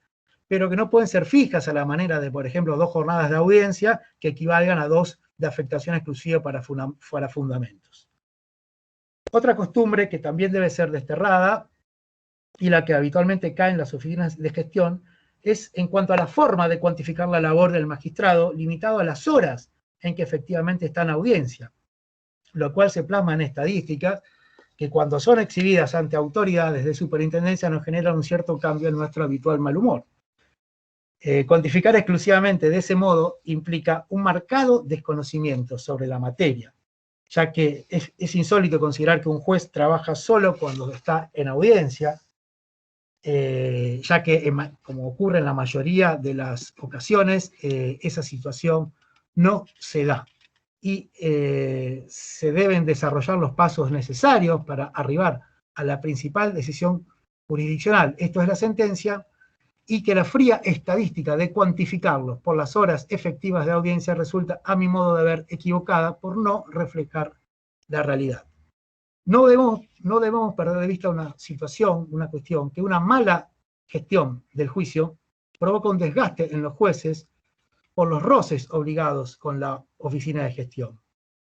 Speaker 7: pero que no pueden ser fijas a la manera de, por ejemplo, 2 jornadas de audiencia que equivalgan a 2 de afectación exclusiva para fundamentos. Otra costumbre que también debe ser desterrada, y la que habitualmente cae en las oficinas de gestión, es en cuanto a la forma de cuantificar la labor del magistrado, limitado a las horas en que efectivamente está en audiencia, lo cual se plasma en estadísticas que cuando son exhibidas ante autoridades de superintendencia nos generan un cierto cambio en nuestro habitual mal humor. Cuantificar exclusivamente de ese modo implica un marcado desconocimiento sobre la materia, ya que es insólito considerar que un juez trabaja solo cuando está en audiencia, ya que, como ocurre en la mayoría de las ocasiones, esa situación no se da. Y se deben desarrollar los pasos necesarios para arribar a la principal decisión jurisdiccional, esto es la sentencia, y que la fría estadística de cuantificarlos por las horas efectivas de audiencia resulta, a mi modo de ver, equivocada por no reflejar la realidad. No debemos perder de vista una situación, una cuestión, que una mala gestión del juicio provoca un desgaste en los jueces por los roces obligados con la oficina de gestión.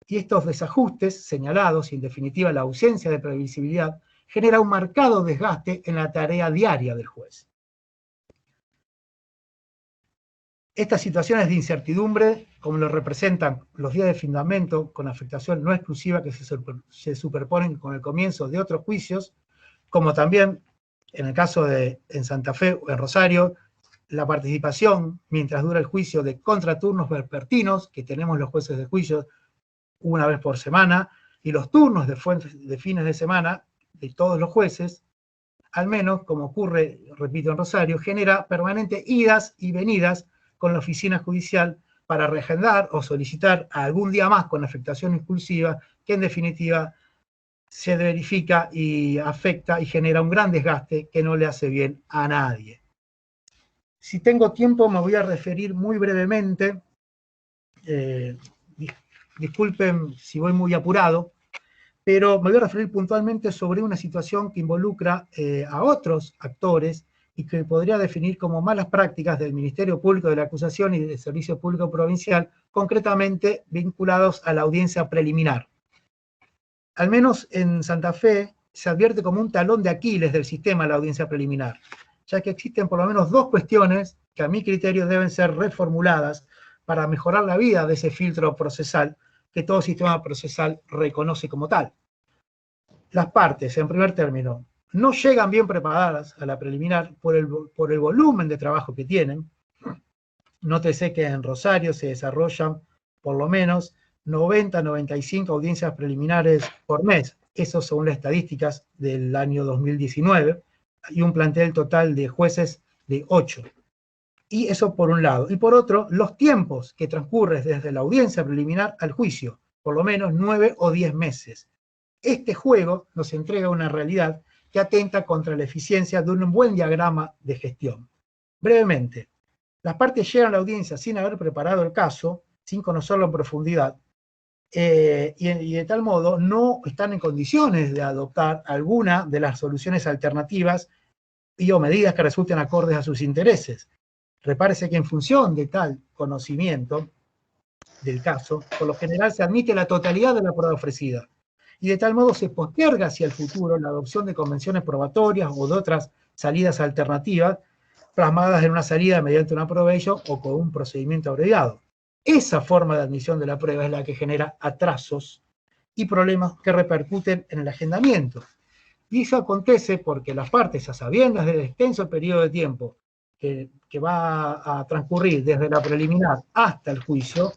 Speaker 7: Y estos desajustes señalados, y en definitiva la ausencia de previsibilidad, genera un marcado desgaste en la tarea diaria del juez. Estas situaciones de incertidumbre, como lo representan los días de fundamento con afectación no exclusiva que se superponen con el comienzo de otros juicios, como también en el caso de en Santa Fe o en Rosario, la participación mientras dura el juicio de contraturnos vespertinos, que tenemos los jueces de juicio una vez por semana, y los turnos de fines de semana de todos los jueces, al menos, como ocurre, repito, en Rosario, genera permanentes idas y venidas con la oficina judicial para reagendar o solicitar algún día más con afectación exclusiva, que en definitiva se verifica y afecta y genera un gran desgaste que no le hace bien a nadie. Si tengo tiempo me voy a referir muy brevemente, disculpen si voy muy apurado, pero me voy a referir puntualmente sobre una situación que involucra a otros actores y que podría definir como malas prácticas del Ministerio Público de la Acusación y del Servicio Público Provincial, concretamente vinculados a la audiencia preliminar. Al menos en Santa Fe se advierte como un talón de Aquiles del sistema la audiencia preliminar, ya que existen por lo menos 2 cuestiones que a mi criterio deben ser reformuladas para mejorar la vida de ese filtro procesal que todo sistema procesal reconoce como tal. Las partes, en primer término, no llegan bien preparadas a la preliminar por el volumen de trabajo que tienen. Nótese que en Rosario se desarrollan por lo menos 90-95 audiencias preliminares por mes, eso según las estadísticas del año 2019, y un plantel total de jueces de 8. Y eso por un lado. Y por otro, los tiempos que transcurren desde la audiencia preliminar al juicio, por lo menos 9 o 10 meses. Este juego nos entrega una realidad que atenta contra la eficiencia de un buen diagrama de gestión. Brevemente, las partes llegan a la audiencia sin haber preparado el caso, sin conocerlo en profundidad, y de tal modo no están en condiciones de adoptar alguna de las soluciones alternativas y o medidas que resulten acordes a sus intereses. Repárese que en función de tal conocimiento del caso, por lo general se admite la totalidad de la prueba ofrecida, y de tal modo se posterga hacia el futuro la adopción de convenciones probatorias o de otras salidas alternativas, plasmadas en una salida mediante una probation o con un procedimiento abreviado. Esa forma de admisión de la prueba es la que genera atrasos y problemas que repercuten en el agendamiento. Y eso acontece porque las partes, a sabiendas del extenso periodo de tiempo que va a transcurrir desde la preliminar hasta el juicio,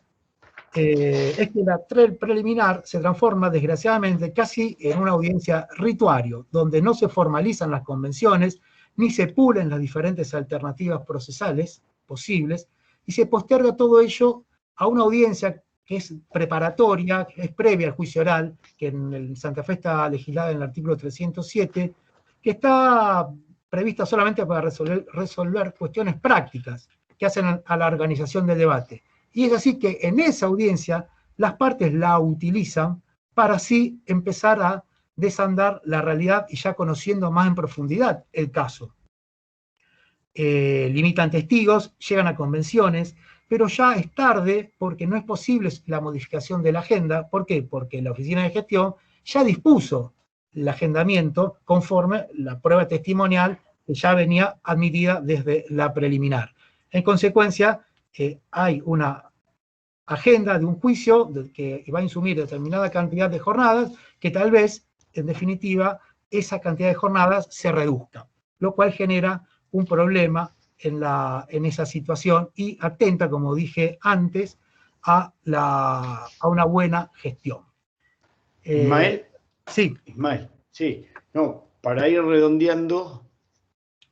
Speaker 7: es que la preliminar se transforma, desgraciadamente, casi en una audiencia rituario, donde no se formalizan las convenciones, ni se pulen las diferentes alternativas procesales posibles, y se posterga todo ello a una audiencia que es preparatoria, que es previa al juicio oral, que en el Santa Fe está legislada en el artículo 307, que está prevista solamente para resolver cuestiones prácticas que hacen a la organización del debate. Y es así que en esa audiencia las partes la utilizan para así empezar a desandar la realidad y ya conociendo más en profundidad el caso. Limitan testigos, llegan a convenciones, pero ya es tarde porque no es posible la modificación de la agenda. ¿Por qué? Porque la oficina de gestión ya dispuso el agendamiento conforme la prueba testimonial que ya venía admitida desde la preliminar. En consecuencia, hay una agenda de un juicio que va a insumir determinada cantidad de jornadas, que tal vez, en definitiva, esa cantidad de jornadas se reduzca, lo cual genera un problema en esa situación y atenta, como dije antes, a una buena gestión.
Speaker 4: Ismael.
Speaker 7: Sí.
Speaker 4: Ismael, sí. No, para ir redondeando.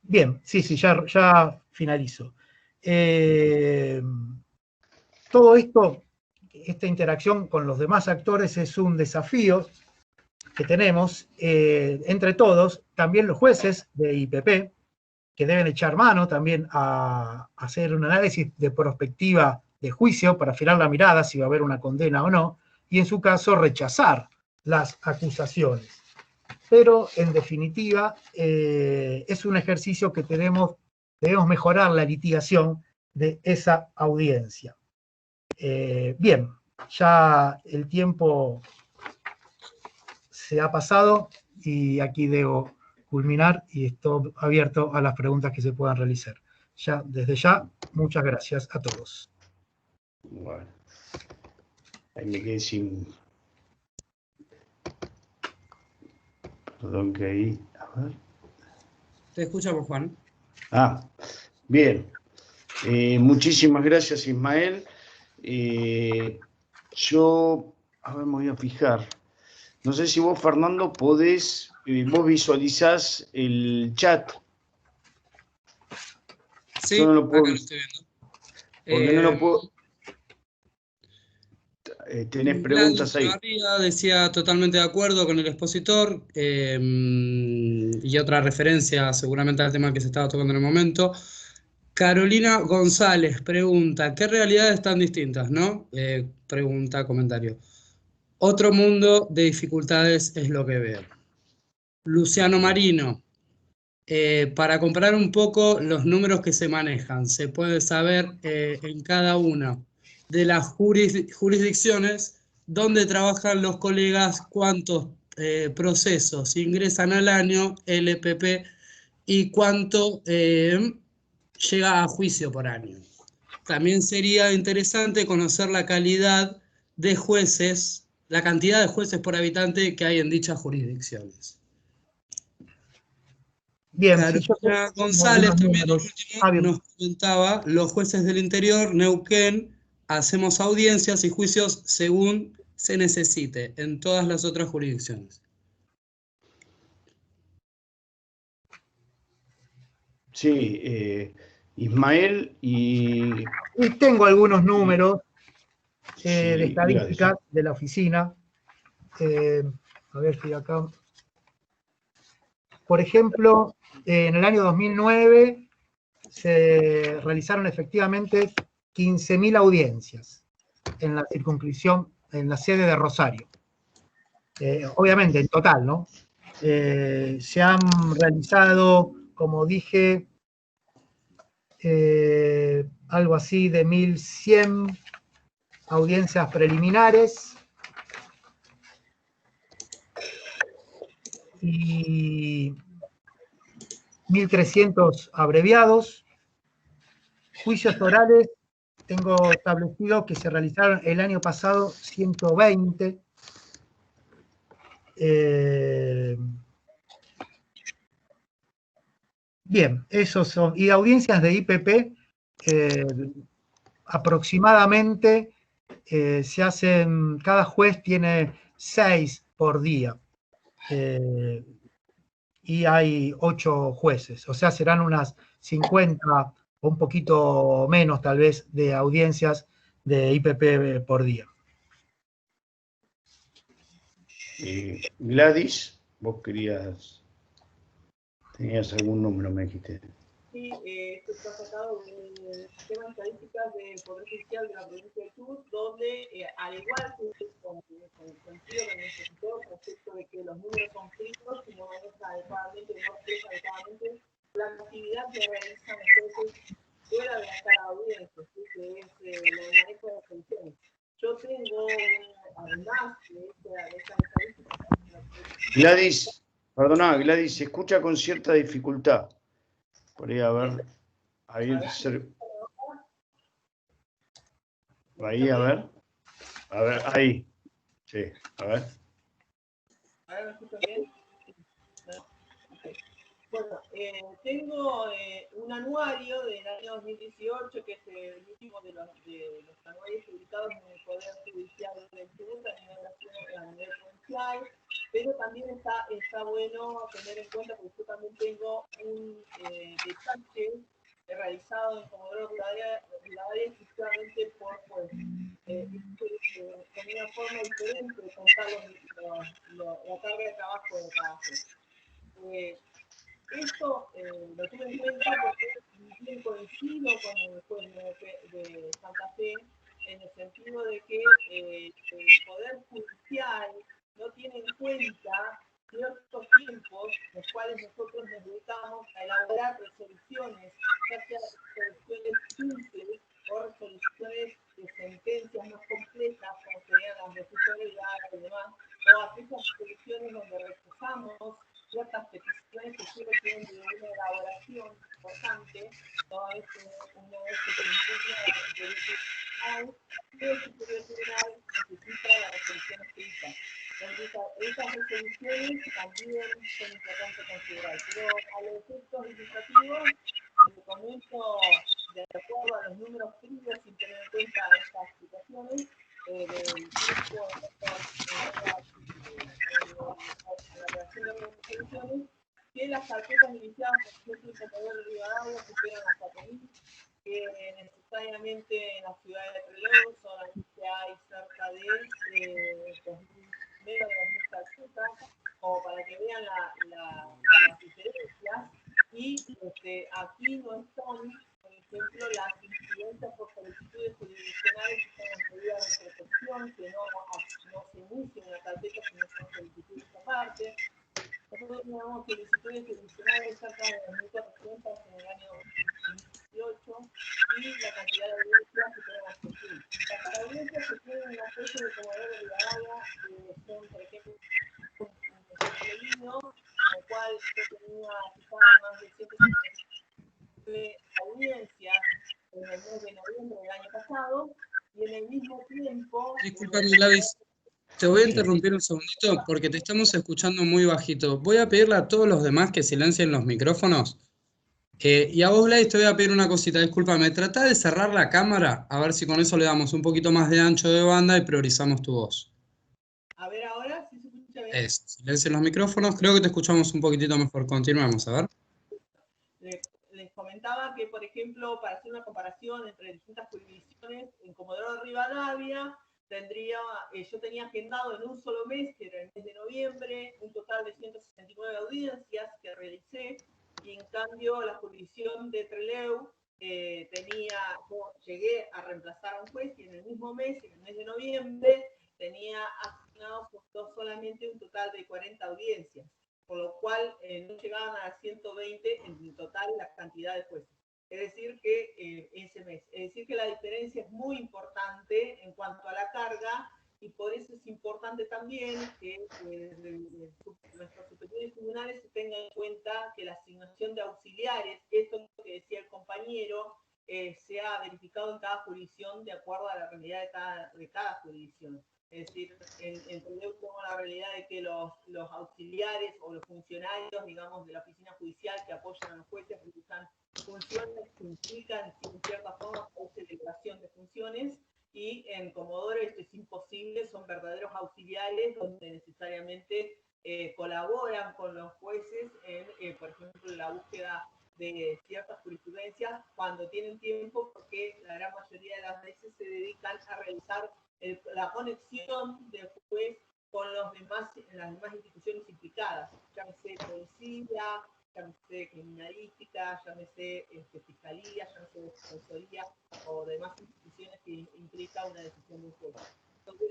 Speaker 7: Bien, sí, ya finalizo. Todo esto, esta interacción con los demás actores es un desafío que tenemos entre todos, también los jueces de IPP, que deben echar mano también a hacer un análisis de prospectiva de juicio para afinar la mirada si va a haber una condena o no, y en su caso rechazar las acusaciones. Pero en definitiva es un ejercicio que debemos mejorar la litigación de esa audiencia. Bien, ya el tiempo se ha pasado y aquí debo culminar y estoy abierto a las preguntas que se puedan realizar. Desde ya, muchas gracias a todos.
Speaker 4: Bueno, ahí me quedé sin... Perdón que ahí... A ver.
Speaker 1: Te escuchamos, Juan.
Speaker 4: Bien. Muchísimas gracias, Ismael. Yo, a ver, me voy a fijar. No sé si vos, Fernando, podés, vos visualizás el chat.
Speaker 1: Sí,
Speaker 4: yo no lo puedo,
Speaker 1: acá lo estoy viendo.
Speaker 4: Porque no lo puedo... tenés preguntas ahí.
Speaker 1: Arriba decía totalmente de acuerdo con el expositor y otra referencia seguramente al tema que se estaba tocando en el momento. Carolina González pregunta, ¿qué realidades tan distintas, no? Pregunta, comentario. Otro mundo de dificultades es lo que veo. Luciano Marino, para comparar un poco los números que se manejan, se puede saber en cada una de las jurisdicciones donde trabajan los colegas cuántos procesos ingresan al año, LPP, y cuánto llega a juicio por año. También sería interesante conocer la calidad de jueces, la cantidad de jueces por habitante que hay en dichas jurisdicciones.
Speaker 7: Bien,
Speaker 1: Carolina González también nos comentaba, los jueces del interior, Neuquén, hacemos audiencias y juicios según se necesite en todas las otras jurisdicciones.
Speaker 4: Sí, Ismael y
Speaker 7: tengo algunos números de estadísticas de la oficina. A ver si acá... Por ejemplo, en el año 2009 se realizaron efectivamente 15.000 audiencias en la circunscripción, en la sede de Rosario. Obviamente, en total, ¿no? Se han realizado como dije, algo así de 1.100 audiencias preliminares y 1.300 abreviados. Juicios orales, tengo establecido que se realizaron el año pasado 120. Bien, esos son. Y audiencias de IPP, aproximadamente se hacen, cada juez tiene 6 por día. Y hay 8 jueces, o sea, serán unas 50 o un poquito menos tal vez de audiencias de IPP por día.
Speaker 4: Gladys, vos tenías algún número, me dijiste.
Speaker 5: Sí, esto está sacado del sistema de estadísticas del Poder Judicial de la provincia de Chubut, donde, al igual que con el sentido del inspector respecto de que los números son fríos y no maneja adecuadamente, no expresa adecuadamente la actividad que realizan ustedes fuera de la sala de audiencias, ¿sí? Que es el manejo de las soluciones. Yo tengo, además de esta estadística...
Speaker 4: Gladys, perdona, Gladys, se escucha con cierta dificultad. Por ahí, a ver. Ahí, a ver. A ver, ahí. Sí, a ver.
Speaker 5: ¿Ahora me escuchan bien? Okay. Bueno, tengo un anuario del año 2018, que es el último de los anuarios publicados en el Poder Judicial del Chubut a nivel provincial, pero también está bueno tener en cuenta, porque yo también tengo un detalle realizado en Comodoro Rivadavia exclusivamente por juez. Con una forma diferente de contar la carga de trabajo de cada juez. Esto lo tuve en cuenta porque bien coincido con el juez de Santa Fe en el sentido de que el Poder Judicial no tiene en cuenta ciertos tiempos en los cuales nosotros nos dedicamos a elaborar resoluciones, ya sea resoluciones simples o resoluciones de sentencias más complejas, como serían las resoluciones legales y demás, o aquellas resoluciones donde rechazamos ciertas peticiones que sí requieren de una elaboración importante, toda vez que una vez que se impugna el Superior Tribunal necesita la resolución escrita. Entonces, esas resoluciones también son importantes considerar, pero a los efectos legislativos, el comento, de acuerdo a los números fríos, sin tener en cuenta estas situaciones, del tiempo en la redacción de resoluciones, que las carpetas iniciadas por ejemplo en Comodoro Rivadavia superan las 4.000, que necesariamente en la ciudad de Trelew solamente hay cerca de 2.000, menos de 2.000 carpetas, como para que vean las diferencias, y aquí no están, por ejemplo, las incidencias por solicitudes jurisdiccionales que están en medidas de protección, que no se inicia una carpeta, sino son solicitudes aparte. Nosotros tenemos solicitudes jurisdiccionales cerca de 2.400 en el año 2018 y la cantidad de audiencias que tenemos aquí. Las audiencias que tienen una especie de Comodoro Rivadavia son, por ejemplo, en el cual yo tenía quizás más de 159 audiencias en el mes de noviembre del año pasado, y en el mismo tiempo...
Speaker 1: Disculpame, Gladys, te voy a interrumpir un segundito porque te estamos escuchando muy bajito. Voy a pedirle a todos los demás que silencien los micrófonos. Y a vos, Gladys, te voy a pedir una cosita, discúlpame. Trata de cerrar la cámara, a ver si con eso le damos un poquito más de ancho de banda y priorizamos tu voz.
Speaker 5: A ver ahora, si se escucha bien.
Speaker 1: Silencien los micrófonos, creo que te escuchamos un poquitito mejor. Continuamos, a ver.
Speaker 5: Les comentaba que, por ejemplo, para hacer una comparación entre distintas jurisdicciones, en Comodoro Rivadavia yo tenía agendado en un solo mes, que era el mes de noviembre, un total de 169 audiencias que realicé, y en cambio la jurisdicción de Trelew llegué a reemplazar a un juez y en el mismo mes, en el mes de noviembre, tenía asignados solamente un total de 40 audiencias. por lo cual no llegaban a las 120 en total la cantidad de jueces. Es decir, que ese mes. Es decir, que la diferencia es muy importante en cuanto a la carga, y por eso es importante también que nuestros superiores tribunales se tengan en cuenta que la asignación de auxiliares, esto que decía el compañero, sea verificado en cada jurisdicción de acuerdo a la realidad de cada jurisdicción. Es decir, entendemos como la realidad de que los auxiliares o los funcionarios, digamos, de la oficina judicial que apoyan a los jueces realizan funciones que implican, en cierta forma, delegación de funciones, y en Comodoro esto es imposible, son verdaderos auxiliares donde necesariamente colaboran con los jueces en, por ejemplo, la búsqueda de ciertas jurisprudencias cuando tienen tiempo, porque la gran mayoría de las veces se dedican a realizar la conexión del juez con las demás instituciones implicadas, llámese policía, llámese criminalística, llámese fiscalía, llámese defensoría o demás instituciones que implica una decisión de un juez. Entonces,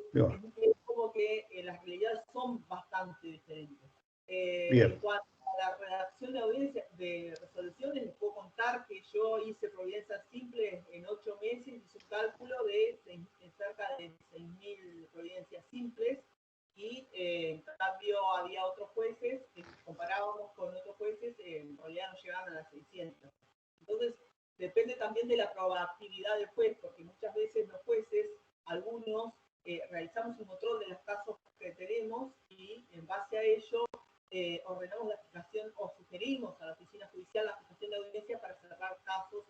Speaker 5: es como que las realidades son bastante diferentes. En cuanto a la redacción de audiencias, de resoluciones, les puedo contar que yo hice providencias simples en 8 meses, hice un cálculo de cerca de 6.000 providencias simples, y en cambio había otros jueces que comparábamos con otros jueces, en realidad no llegaban a las 600. Entonces, depende también de la proactividad del juez, porque muchas veces los jueces, algunos, realizamos un control de los casos que tenemos, y en base a ello ordenamos la fijación o sugerimos a la oficina judicial la fijación de audiencia para cerrar casos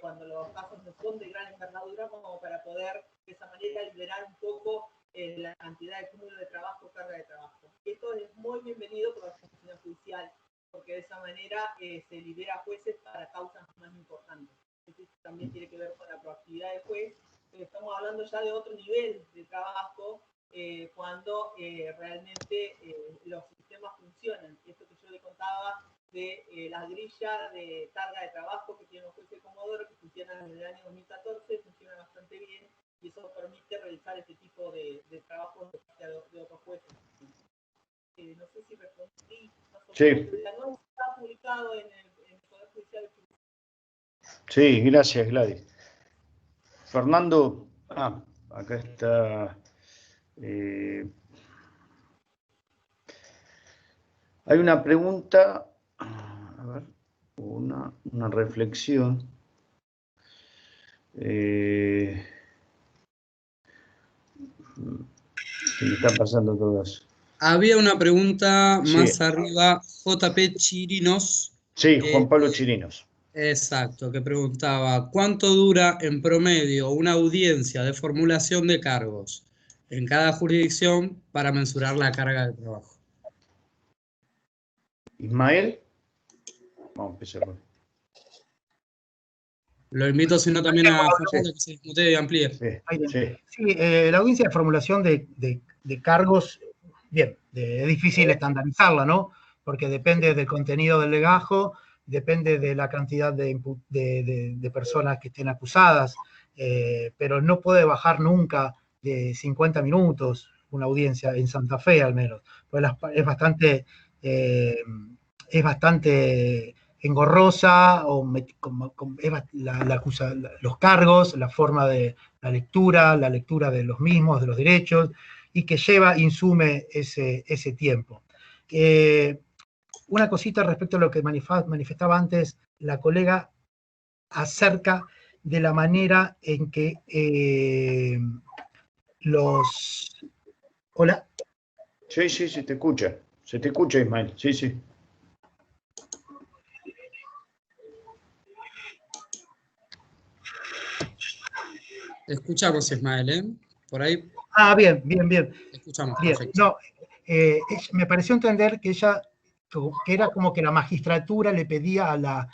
Speaker 5: cuando los casos no son de gran envergadura, como para poder de esa manera liberar un poco la cantidad de cúmulo de trabajo, carga de trabajo. Esto es muy bienvenido por la oficina judicial, porque de esa manera se libera jueces para causas más importantes. Esto también tiene que ver con la proactividad del juez. Estamos hablando ya de otro nivel de trabajo cuando realmente los sistemas funcionan. Esto que yo le contaba de la grilla de carga de trabajo que tiene los jueces de Comodoro, que funcionan desde el año 2014, funciona bastante bien, y eso permite realizar este tipo de trabajos de otros jueces. No sé si respondí.
Speaker 4: Sí.
Speaker 5: No está publicado en el Poder Judicial.
Speaker 4: Sí, gracias, Gladys. Fernando, acá está. Hay una pregunta, a ver, una reflexión. Se me están pasando todas.
Speaker 1: Había una pregunta más arriba, JP Chirinos.
Speaker 4: Sí, Juan Pablo Chirinos.
Speaker 1: Exacto, que preguntaba, ¿cuánto dura en promedio una audiencia de formulación de cargos en cada jurisdicción para mensurar la carga de trabajo?
Speaker 4: Ismael. Vamos a empezar por...
Speaker 1: Lo invito, si no, también a Juan que se discute y amplíe.
Speaker 7: Sí, la audiencia de formulación de cargos, bien, es difícil estandarizarla, ¿no? Porque depende del contenido del legajo, depende de la cantidad de personas que estén acusadas, pero no puede bajar nunca de 50 minutos una audiencia, en Santa Fe al menos, pues es bastante engorrosa, o los cargos, la forma de la lectura de los mismos, de los derechos, y que insume ese tiempo. Una cosita respecto a lo que manifestaba antes la colega acerca de la manera en que los... ¿Hola?
Speaker 4: Sí, se te escucha. Se te escucha, Ismael. Sí.
Speaker 1: Escuchamos, Ismael, ¿eh? Por ahí.
Speaker 7: Bien.
Speaker 1: Escuchamos,
Speaker 7: bien.
Speaker 1: perfecto.
Speaker 7: No, me pareció entender que era como que la magistratura le pedía a la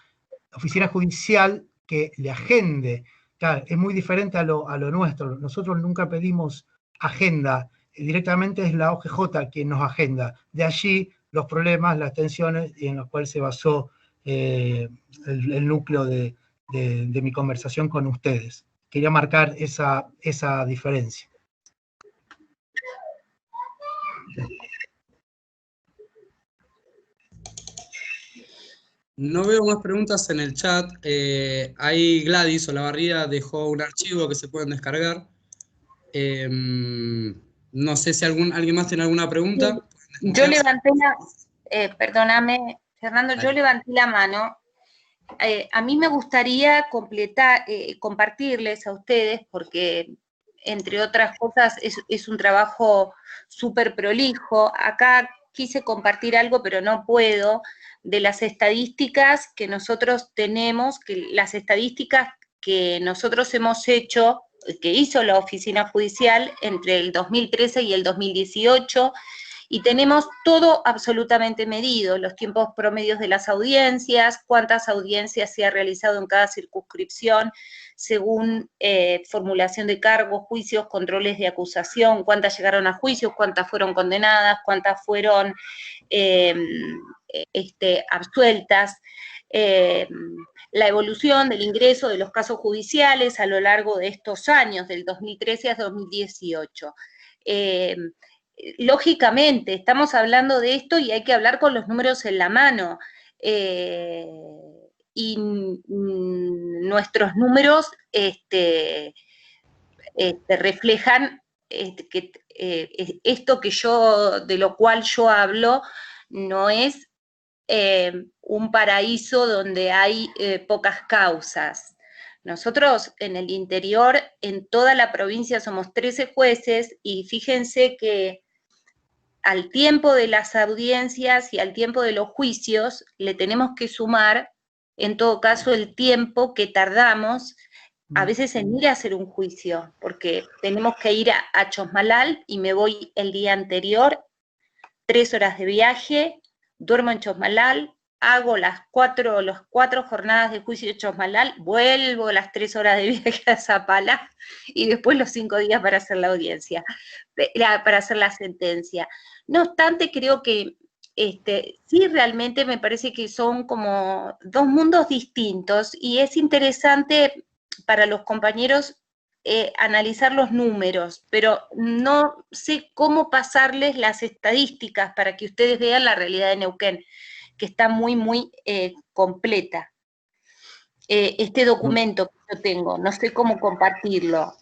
Speaker 7: oficina judicial que le agende. Claro, es muy diferente a lo nuestro. Nosotros nunca pedimos agenda, directamente es la OGJ quien nos agenda. De allí los problemas, las tensiones, en los cuales se basó el núcleo de mi conversación con ustedes. Quería marcar esa diferencia.
Speaker 1: No veo más preguntas en el chat. Ahí Gladys Olavarría dejó un archivo que se pueden descargar. No sé si alguien más tiene alguna pregunta.
Speaker 6: Yo levanté perdóname, Fernando, yo levanté la mano. A mí me gustaría compartirles a ustedes, porque entre otras cosas es un trabajo súper prolijo. Acá quise compartir algo, pero no puedo, de las estadísticas que nosotros tenemos, las estadísticas que nosotros hemos hecho, que hizo la Oficina Judicial entre el 2013 y el 2018, y tenemos todo absolutamente medido, los tiempos promedios de las audiencias, cuántas audiencias se ha realizado en cada circunscripción, según formulación de cargos, juicios, controles de acusación, cuántas llegaron a juicios, cuántas fueron condenadas, cuántas fueron absueltas, la evolución del ingreso de los casos judiciales a lo largo de estos años, del 2013 a 2018. Lógicamente, estamos hablando de esto y hay que hablar con los números en la mano. Y nuestros números reflejan que esto de lo cual yo hablo no es un paraíso donde hay pocas causas. Nosotros en el interior, en toda la provincia, somos 13 jueces y fíjense que al tiempo de las audiencias y al tiempo de los juicios le tenemos que sumar, en todo caso, el tiempo que tardamos a veces en ir a hacer un juicio, porque tenemos que ir a Chosmalal y me voy el día anterior, 3 horas de viaje, duermo en Chosmalal, hago las 4 jornadas de juicio de Chosmalal, vuelvo las 3 horas de viaje a Zapala y después los 5 días para hacer la audiencia, para hacer la sentencia. No obstante, creo que sí, realmente me parece que son como dos mundos distintos y es interesante para los compañeros analizar los números, pero no sé cómo pasarles las estadísticas para que ustedes vean la realidad de Neuquén, que está muy, muy completa. Este documento que yo tengo, no sé cómo compartirlo.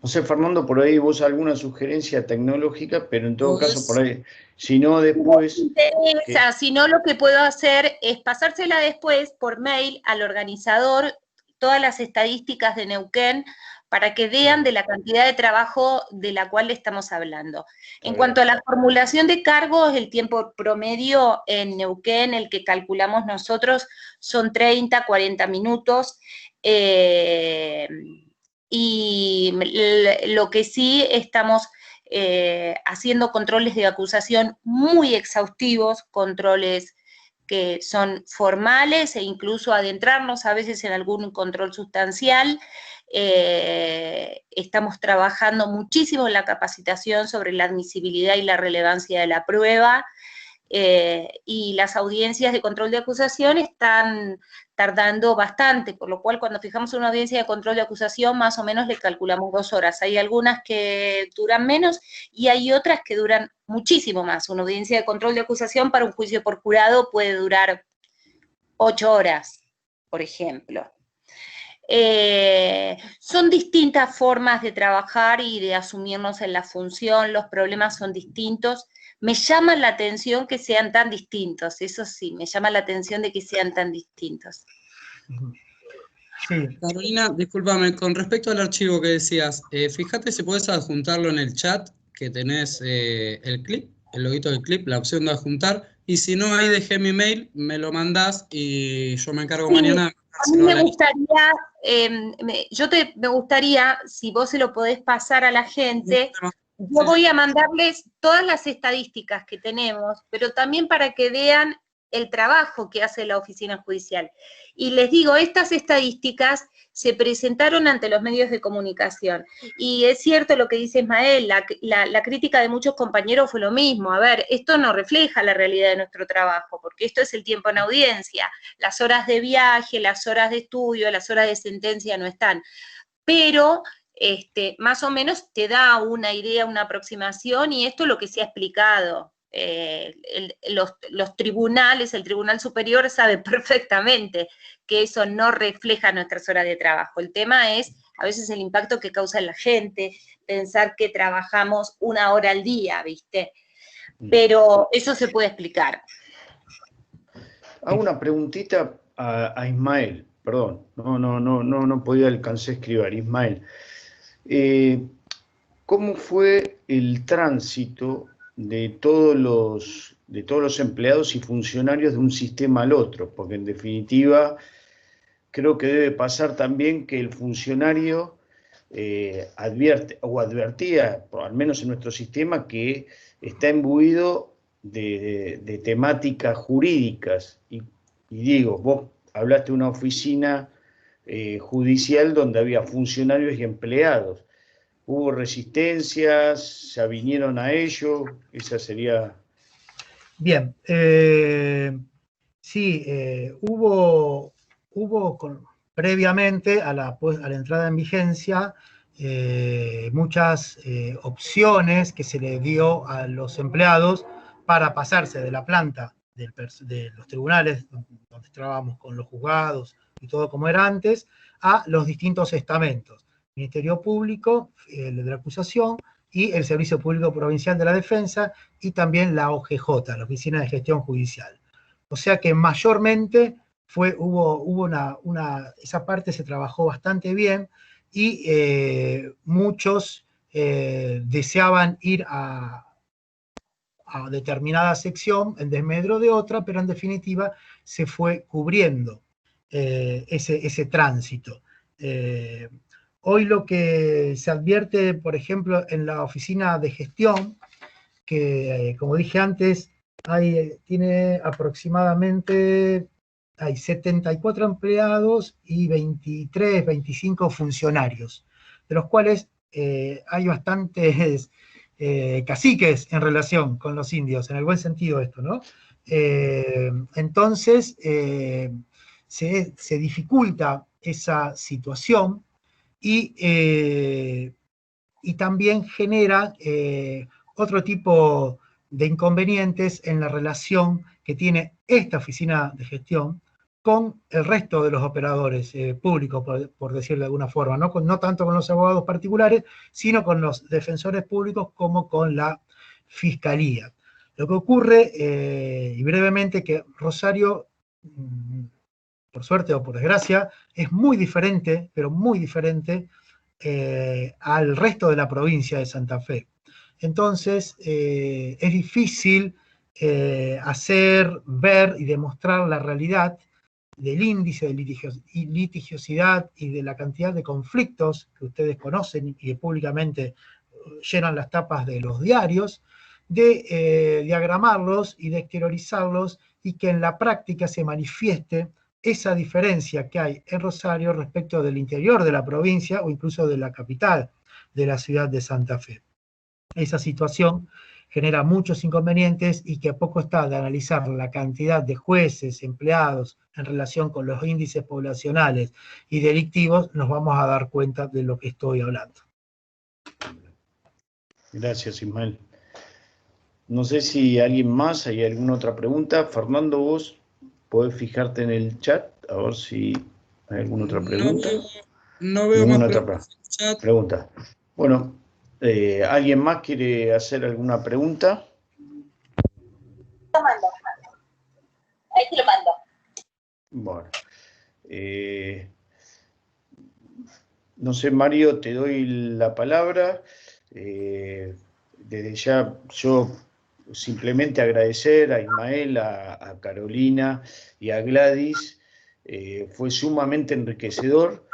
Speaker 4: No sé, Fernando, por ahí vos alguna sugerencia tecnológica, pero en todo caso, por ahí, si no, después...
Speaker 6: No me interesa, si no, lo que puedo hacer es pasársela después por mail al organizador, todas las estadísticas de Neuquén, para que vean de la cantidad de trabajo de la cual estamos hablando. En cuanto a la formulación de cargos, el tiempo promedio en Neuquén, el que calculamos nosotros, son 30, 40 minutos, y lo que sí estamos haciendo controles de acusación muy exhaustivos, controles que son formales e incluso adentrarnos a veces en algún control sustancial. Estamos trabajando muchísimo en la capacitación sobre la admisibilidad y la relevancia de la prueba, y las audiencias de control de acusación están tardando bastante, por lo cual cuando fijamos una audiencia de control de acusación más o menos le calculamos 2 horas. Hay algunas que duran menos y hay otras que duran muchísimo más. Una audiencia de control de acusación para un juicio por jurado puede durar 8 horas, por ejemplo. Son distintas formas de trabajar y de asumirnos en la función, los problemas son distintos. Me llama la atención que sean tan distintos, eso sí, me llama la atención de que sean tan distintos.
Speaker 1: Sí. Carolina, discúlpame, con respecto al archivo que decías, fíjate si puedes adjuntarlo en el chat, que tenés el clip, el loguito del clip, la opción de adjuntar, y si no, ahí dejé mi mail, me lo mandás y yo me encargo mañana.
Speaker 6: A mí me gustaría, me gustaría, si vos se lo podés pasar a la gente, yo voy a mandarles todas las estadísticas que tenemos, pero también para que vean el trabajo que hace la oficina judicial. Y les digo, estas estadísticas se presentaron ante los medios de comunicación. Y es cierto lo que dice Ismael, la crítica de muchos compañeros fue lo mismo. A ver, esto no refleja la realidad de nuestro trabajo, porque esto es el tiempo en audiencia. Las horas de viaje, las horas de estudio, las horas de sentencia no están. Pero más o menos te da una idea, una aproximación, y esto es lo que se ha explicado. los tribunales, el Tribunal Superior sabe perfectamente que eso no refleja nuestras horas de trabajo. El tema es a veces el impacto que causa en la gente, pensar que trabajamos 1 hora al día, ¿viste? Pero eso se puede explicar.
Speaker 4: Hago una preguntita a Ismael, perdón, no podía alcanzar a escribir. Ismael, ¿cómo fue el tránsito de todos los empleados y funcionarios de un sistema al otro? Porque en definitiva creo que debe pasar también que el funcionario advertía, al menos en nuestro sistema, que está imbuido de temáticas jurídicas. Y digo, vos hablaste de una oficina judicial donde había funcionarios y empleados. ¿Hubo resistencias? ¿Se avinieron a ello? Esa sería...
Speaker 7: Bien, sí, hubo previamente a la entrada en vigencia muchas opciones que se le dio a los empleados para pasarse de la planta de los tribunales, donde estábamos con los juzgados y todo como era antes, a los distintos estamentos. Ministerio Público, el de la acusación, y el Servicio Público Provincial de la Defensa, y también la OGJ, la Oficina de Gestión Judicial. O sea que mayormente esa parte se trabajó bastante bien, y muchos deseaban ir a determinada sección en desmedro de otra, pero en definitiva se fue cubriendo ese tránsito. Hoy lo que se advierte, por ejemplo, en la oficina de gestión, que como dije antes, tiene aproximadamente 74 empleados y 23, 25 funcionarios, de los cuales hay bastantes caciques en relación con los indios, en el buen sentido esto, ¿no? Entonces, se dificulta esa situación, y también genera otro tipo de inconvenientes en la relación que tiene esta oficina de gestión con el resto de los operadores públicos, por decirlo de alguna forma, no tanto con los abogados particulares, sino con los defensores públicos como con la Fiscalía. Lo que ocurre, y brevemente, que Rosario, por suerte o por desgracia, es muy diferente, pero muy diferente al resto de la provincia de Santa Fe. Entonces, es difícil hacer ver y demostrar la realidad del índice de litigiosidad y de la cantidad de conflictos que ustedes conocen y que públicamente llenan las tapas de los diarios, de diagramarlos y de exteriorizarlos, y que en la práctica se manifieste esa diferencia que hay en Rosario respecto del interior de la provincia o incluso de la capital de la ciudad de Santa Fe. Esa situación genera muchos inconvenientes, y que a poco está de analizar la cantidad de jueces, empleados en relación con los índices poblacionales y delictivos, nos vamos a dar cuenta de lo que estoy hablando.
Speaker 4: Gracias, Ismael. No sé si alguien más, hay alguna otra pregunta. Fernando, vos podés fijarte en el chat, a ver si hay alguna otra pregunta.
Speaker 1: No veo más
Speaker 4: preguntas en el chat. Pregunta. Bueno, ¿alguien más quiere hacer alguna pregunta?
Speaker 6: Lo mando. Ahí te lo mando.
Speaker 4: Bueno. No sé, Mario, te doy la palabra. Desde ya yo simplemente agradecer a Ismael, a Carolina y a Gladys. Fue sumamente enriquecedor.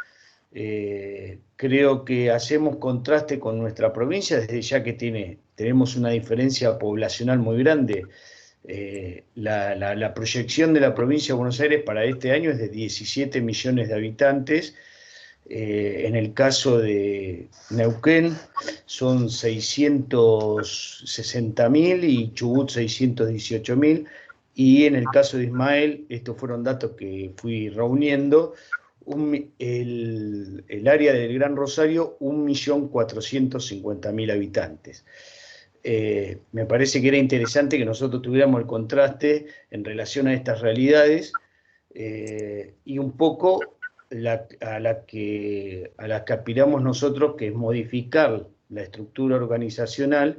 Speaker 4: Creo que hacemos contraste con nuestra provincia, desde ya que tenemos una diferencia poblacional muy grande. La proyección de la provincia de Buenos Aires para este año es de 17 millones de habitantes. En el caso de Neuquén son 660.000 y Chubut 618.000, y en el caso de Ismael, estos fueron datos que fui reuniendo, el área del Gran Rosario, 1.450.000 habitantes. me parece que era interesante que nosotros tuviéramos el contraste en relación a estas realidades, y un poco a la que aspiramos nosotros, que es modificar la estructura organizacional,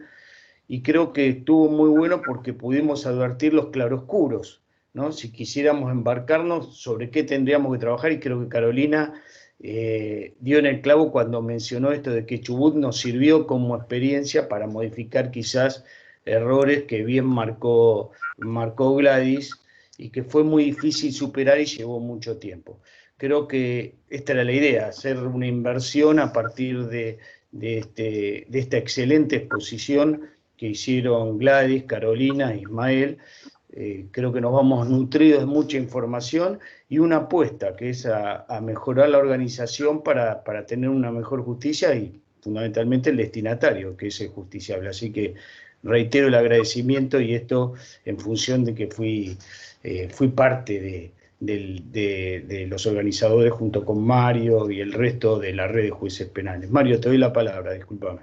Speaker 4: y creo que estuvo muy bueno porque pudimos advertir los claroscuros, ¿no? Si quisiéramos embarcarnos, sobre qué tendríamos que trabajar, y creo que Carolina dio en el clavo cuando mencionó esto de que Chubut nos sirvió como experiencia para modificar quizás errores que bien marcó Gladys, y que fue muy difícil superar y llevó mucho tiempo. Creo que esta era la idea, hacer una inversión a partir de esta excelente exposición que hicieron Gladys, Carolina, Ismael. Creo que nos vamos nutridos de mucha información y una apuesta, que es a mejorar la organización para tener una mejor justicia y fundamentalmente el destinatario, que es el justiciable. Así que reitero el agradecimiento, y esto en función de que fui parte de los organizadores junto con Mario y el resto de la red de jueces penales. Mario, te doy la palabra, discúlpame.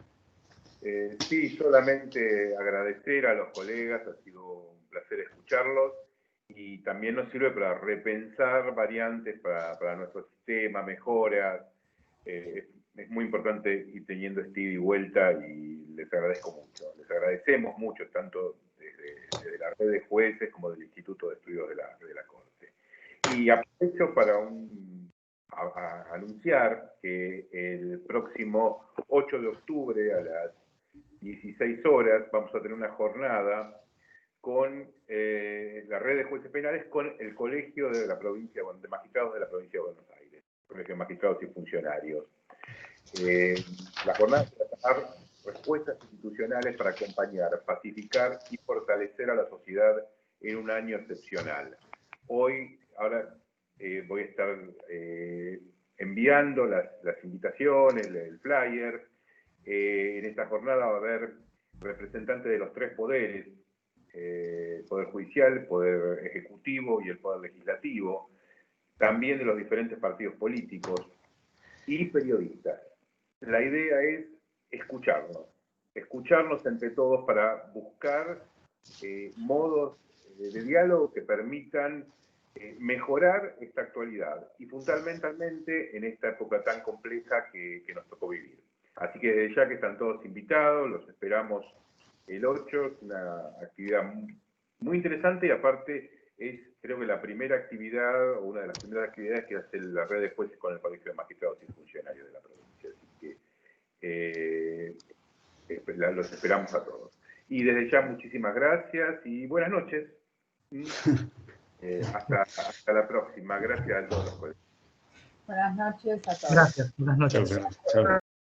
Speaker 3: Sí, solamente agradecer a los colegas, ha sido un placer escucharlos, y también nos sirve para repensar variantes para nuestro sistema, mejoras. Es muy importante ir teniendo este ida y vuelta, y les agradezco mucho. Les agradecemos mucho, tanto desde la red de jueces como del Instituto de Estudios de la Corte. Y aprovecho para anunciar que el próximo 8 de octubre a las 16 horas vamos a tener una jornada con la red de jueces penales, con el Colegio de la Provincia, de Magistrados de la Provincia de Buenos Aires, Colegio de Magistrados y Funcionarios. La jornada va a tratar respuestas institucionales para acompañar, pacificar y fortalecer a la sociedad en un año excepcional. Ahora voy a estar enviando las invitaciones, el flyer. En esta jornada va a haber representantes de los tres poderes, Poder Judicial, Poder Ejecutivo y el Poder Legislativo, también de los diferentes partidos políticos y periodistas. La idea es escucharnos entre todos para buscar modos de diálogo que permitan mejorar esta actualidad, y fundamentalmente en esta época tan compleja que nos tocó vivir. Así que desde ya que están todos invitados, los esperamos el 8, es una actividad muy interesante, y aparte es, creo que la primera actividad, o una de las primeras actividades que hace la red de jueces con el Colegio de Magistrados y Funcionarios de la provincia. Así que los esperamos a todos. Y desde ya muchísimas gracias y buenas noches. Hasta la próxima. Gracias a todos los colegas.
Speaker 2: Buenas noches a todos.
Speaker 7: Gracias, buenas noches.
Speaker 4: Chao.